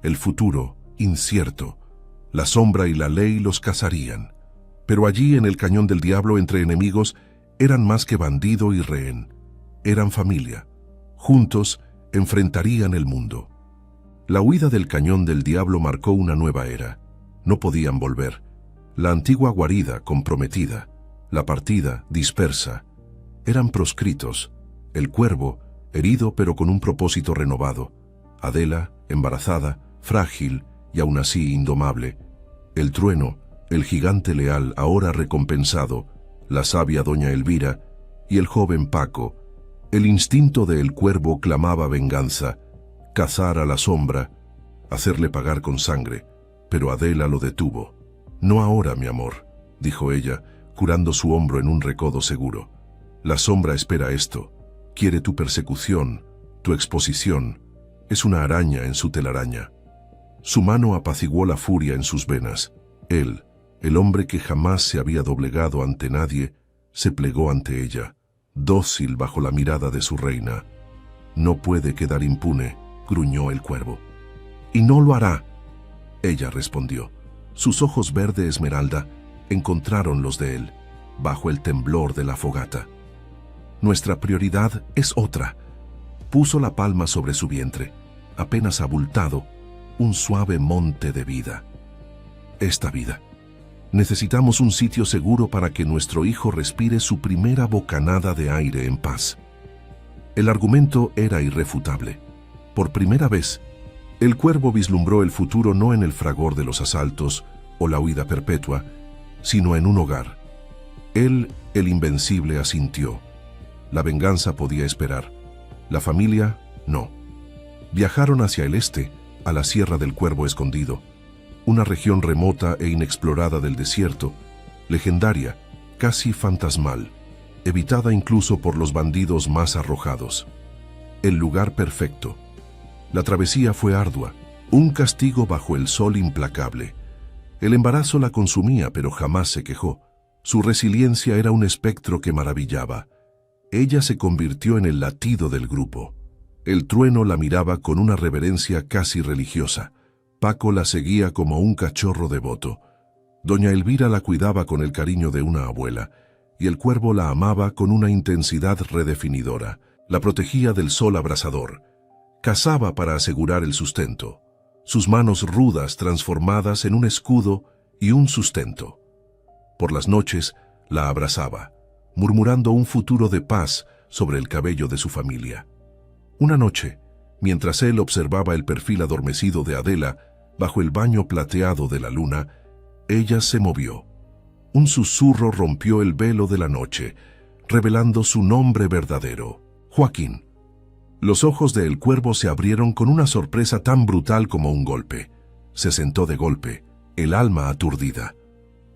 El futuro, incierto. La sombra y la ley los cazarían. Pero allí, en el cañón del diablo, entre enemigos, eran más que bandido y rehén. Eran familia. Juntos, enfrentarían el mundo. La huida del cañón del diablo marcó una nueva era. No podían volver. La antigua guarida, comprometida. La partida, dispersa. Eran proscritos. El cuervo, herido pero con un propósito renovado. Adela, embarazada, frágil y aún así indomable. El Trueno, el gigante leal ahora recompensado. La sabia doña Elvira y el joven Paco. El instinto del cuervo clamaba venganza. Cazar a la sombra, hacerle pagar con sangre. Pero Adela lo detuvo. No ahora, mi amor, dijo ella, curando su hombro en un recodo seguro. La sombra espera esto. Quiere tu persecución, tu exposición. Es una araña en su telaraña. Su mano apaciguó la furia en sus venas. Él, el hombre que jamás se había doblegado ante nadie, se plegó ante ella, dócil bajo la mirada de su reina. No puede quedar impune, gruñó el cuervo. Y no lo hará, ella respondió. Sus ojos verde esmeralda encontraron los de él, bajo el temblor de la fogata. Nuestra prioridad es otra. Puso la palma sobre su vientre, apenas abultado, un suave monte de vida. Esta vida. Necesitamos un sitio seguro para que nuestro hijo respire su primera bocanada de aire en paz. El argumento era irrefutable. Por primera vez, el cuervo vislumbró el futuro no en el fragor de los asaltos o la huida perpetua, sino en un hogar. Él, el invencible, asintió. La venganza podía esperar. La familia, no. Viajaron hacia el este, a la Sierra del Cuervo Escondido, una región remota e inexplorada del desierto, legendaria, casi fantasmal, evitada incluso por los bandidos más arrojados. El lugar perfecto. La travesía fue ardua, un castigo bajo el sol implacable. El embarazo la consumía, pero jamás se quejó. Su resiliencia era un espectro que maravillaba. Ella se convirtió en el latido del grupo. El trueno la miraba con una reverencia casi religiosa. Paco la seguía como un cachorro devoto. Doña Elvira la cuidaba con el cariño de una abuela, y el cuervo la amaba con una intensidad redefinidora. La protegía del sol abrasador. Cazaba para asegurar el sustento. Sus manos rudas transformadas en un escudo y un sustento. Por las noches la abrazaba, murmurando un futuro de paz sobre el cabello de su familia. Una noche, mientras él observaba el perfil adormecido de Adela bajo el baño plateado de la luna, ella se movió. Un susurro rompió el velo de la noche, revelando su nombre verdadero, Joaquín. Los ojos de El Cuervo se abrieron con una sorpresa tan brutal como un golpe. Se sentó de golpe, el alma aturdida.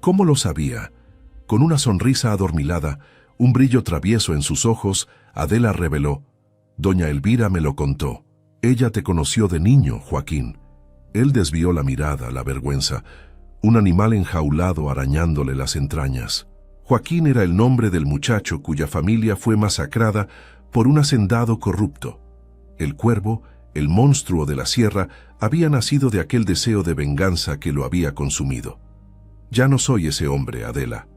¿Cómo lo sabía? Con una sonrisa adormilada, un brillo travieso en sus ojos, Adela reveló: «Doña Elvira me lo contó. Ella te conoció de niño, Joaquín». Él desvió la mirada, la vergüenza. Un animal enjaulado arañándole las entrañas. Joaquín era el nombre del muchacho cuya familia fue masacrada por un hacendado corrupto. El Cuervo, el monstruo de la sierra, había nacido de aquel deseo de venganza que lo había consumido. «Ya no soy ese hombre, Adela».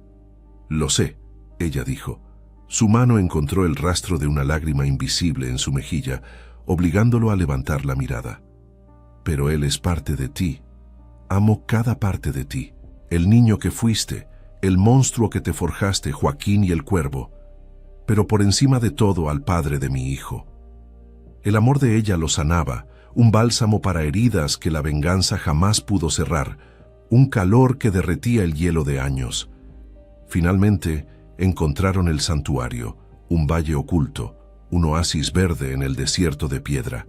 «Lo sé», ella dijo. Su mano encontró el rastro de una lágrima invisible en su mejilla, obligándolo a levantar la mirada. «Pero él es parte de ti. Amo cada parte de ti. El niño que fuiste, el monstruo que te forjaste, Joaquín y el Cuervo. Pero por encima de todo al padre de mi hijo». El amor de ella lo sanaba, un bálsamo para heridas que la venganza jamás pudo cerrar, un calor que derretía el hielo de años. Finalmente, encontraron el santuario, un valle oculto, un oasis verde en el desierto de piedra,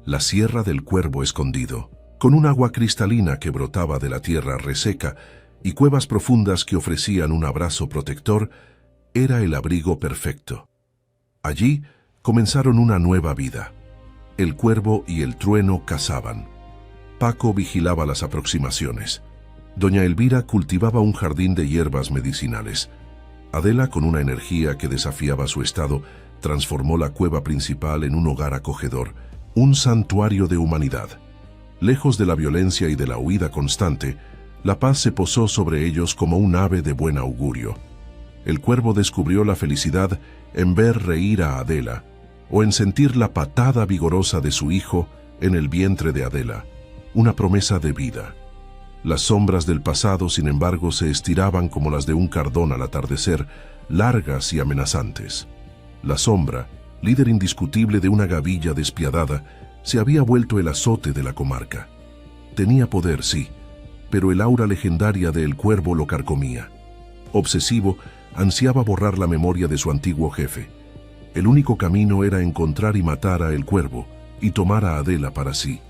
la Sierra del Cuervo escondido, con un agua cristalina que brotaba de la tierra reseca y cuevas profundas que ofrecían un abrazo protector. Era el abrigo perfecto. Allí comenzaron una nueva vida. El Cuervo y el Trueno cazaban. Paco vigilaba las aproximaciones. Doña Elvira cultivaba un jardín de hierbas medicinales. Adela, con una energía que desafiaba su estado, transformó la cueva principal en un hogar acogedor, un santuario de humanidad. Lejos de la violencia y de la huida constante, la paz se posó sobre ellos como un ave de buen augurio. El Cuervo descubrió la felicidad en ver reír a Adela, o en sentir la patada vigorosa de su hijo en el vientre de Adela, una promesa de vida. Las sombras del pasado, sin embargo, se estiraban como las de un cardón al atardecer, largas y amenazantes. La sombra, líder indiscutible de una gavilla despiadada, se había vuelto el azote de la comarca. Tenía poder, sí, pero el aura legendaria de El Cuervo lo carcomía. Obsesivo, ansiaba borrar la memoria de su antiguo jefe. El único camino era encontrar y matar a El Cuervo y tomar a Adela para sí.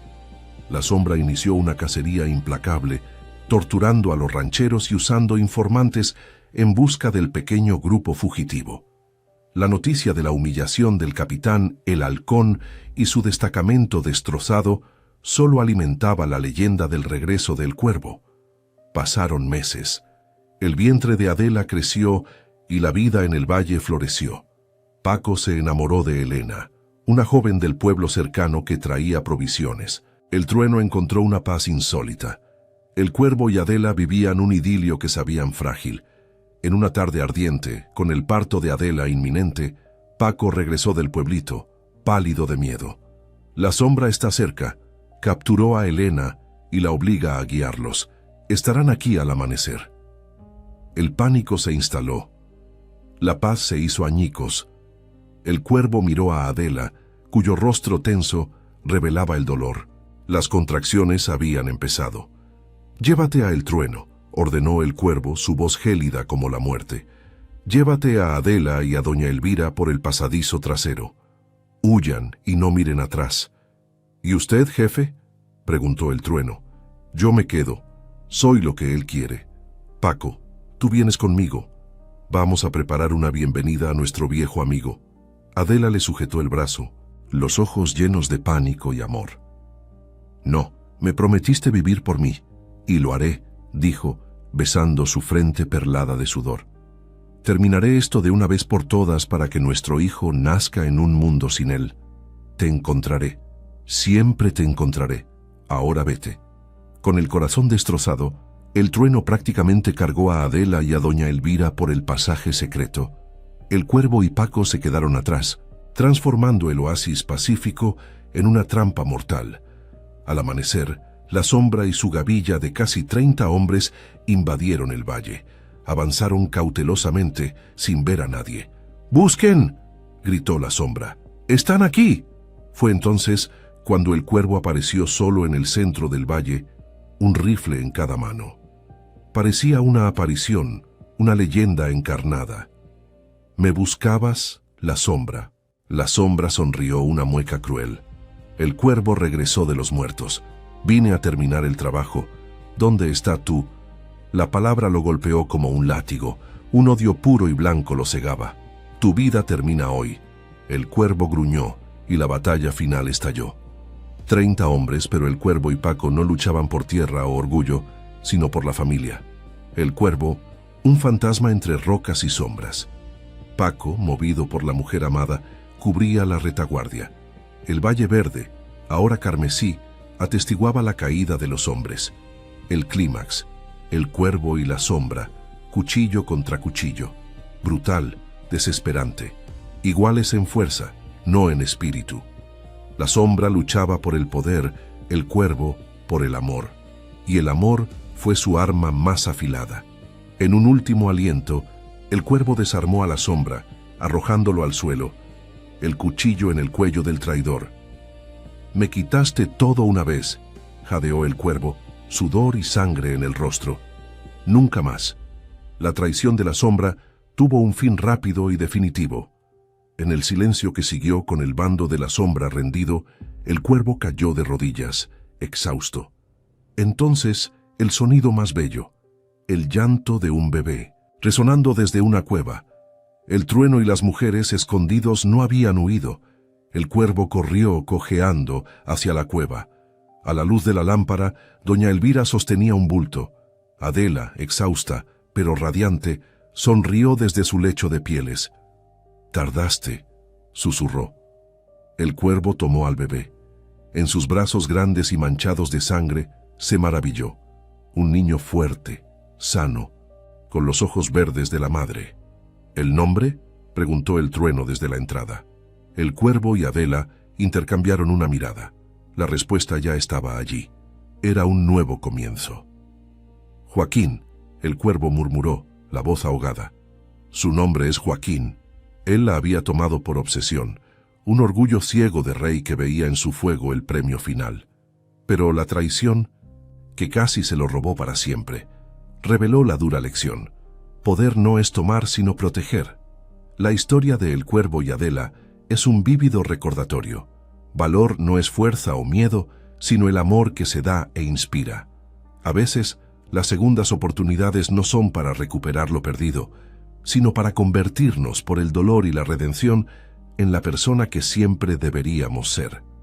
La sombra inició una cacería implacable, torturando a los rancheros y usando informantes en busca del pequeño grupo fugitivo. La noticia de la humillación del capitán El Halcón y su destacamento destrozado solo alimentaba la leyenda del regreso del Cuervo. Pasaron meses. El vientre de Adela creció y la vida en el valle floreció. Paco se enamoró de Elena, una joven del pueblo cercano que traía provisiones. El Trueno encontró una paz insólita. El Cuervo y Adela vivían un idilio que sabían frágil. En una tarde ardiente, con el parto de Adela inminente, Paco regresó del pueblito, pálido de miedo. La sombra está cerca. Capturó a Elena y la obliga a guiarlos. Estarán aquí al amanecer. El pánico se instaló. La paz se hizo añicos. El Cuervo miró a Adela, cuyo rostro tenso revelaba el dolor. Las contracciones habían empezado. «Llévate a El Trueno», ordenó el Cuervo, su voz gélida como la muerte. «Llévate a Adela y a doña Elvira por el pasadizo trasero. Huyan y no miren atrás». «¿Y usted, jefe?», preguntó el Trueno. «Yo me quedo. Soy lo que él quiere. Paco, tú vienes conmigo. Vamos a preparar una bienvenida a nuestro viejo amigo». Adela le sujetó el brazo, los ojos llenos de pánico y amor. «No, me prometiste vivir por mí, y lo haré», dijo, besando su frente perlada de sudor. Terminaré esto de una vez por todas para que nuestro hijo nazca en un mundo sin él. Te encontraré, siempre te encontraré. Ahora vete. Con el corazón destrozado, el trueno prácticamente cargó a Adela y a doña Elvira por el pasaje secreto. El cuervo y Paco se quedaron atrás, transformando el oasis pacífico en una trampa mortal. Al amanecer, la sombra y su gavilla de casi 30 hombres invadieron el valle. Avanzaron cautelosamente, sin ver a nadie. ¡Busquen!, gritó la sombra. ¡Están aquí! Fue entonces cuando el cuervo apareció solo en el centro del valle, un rifle en cada mano. Parecía una aparición, una leyenda encarnada. ¿Me buscabas, la sombra? La sombra sonrió una mueca cruel. El cuervo regresó de los muertos. Vine a terminar el trabajo. ¿Dónde está tú? La palabra lo golpeó como un látigo. Un odio puro y blanco lo cegaba. Tu vida termina hoy. El cuervo gruñó y la batalla final estalló. 30 hombres, pero el cuervo y Paco no luchaban por tierra o orgullo, sino por la familia. El cuervo, un fantasma entre rocas y sombras. Paco, movido por la mujer amada, cubría la retaguardia. El Valle Verde, ahora carmesí, atestiguaba la caída de los hombres. El clímax, el cuervo y la sombra, cuchillo contra cuchillo, brutal, desesperante, iguales en fuerza, no en espíritu. La sombra luchaba por el poder, el cuervo por el amor, y el amor fue su arma más afilada. En un último aliento, el cuervo desarmó a la sombra, arrojándolo al suelo, el cuchillo en el cuello del traidor. «Me quitaste todo una vez», jadeó el cuervo, sudor y sangre en el rostro. Nunca más. La traición de la sombra tuvo un fin rápido y definitivo. En el silencio que siguió con el bando de la sombra rendido, el cuervo cayó de rodillas, exhausto. Entonces, el sonido más bello, el llanto de un bebé, resonando desde una cueva. El trueno y las mujeres escondidos no habían huido. El cuervo corrió cojeando hacia la cueva. A la luz de la lámpara, doña Elvira sostenía un bulto. Adela, exhausta, pero radiante, sonrió desde su lecho de pieles. «Tardaste», susurró. El cuervo tomó al bebé. En sus brazos grandes y manchados de sangre, se maravilló. Un niño fuerte, sano, con los ojos verdes de la madre. «¿El nombre?», preguntó el trueno desde la entrada. El cuervo y Adela intercambiaron una mirada. La respuesta ya estaba allí. Era un nuevo comienzo. «Joaquín», el cuervo murmuró, la voz ahogada. «Su nombre es Joaquín». Él la había tomado por obsesión, un orgullo ciego de rey que veía en su fuego el premio final. Pero la traición, que casi se lo robó para siempre, reveló la dura lección. Poder no es tomar sino proteger. La historia de El Cuervo y Adela es un vívido recordatorio. Valor no es fuerza o miedo, sino el amor que se da e inspira. A veces, las segundas oportunidades no son para recuperar lo perdido, sino para convertirnos por el dolor y la redención en la persona que siempre deberíamos ser.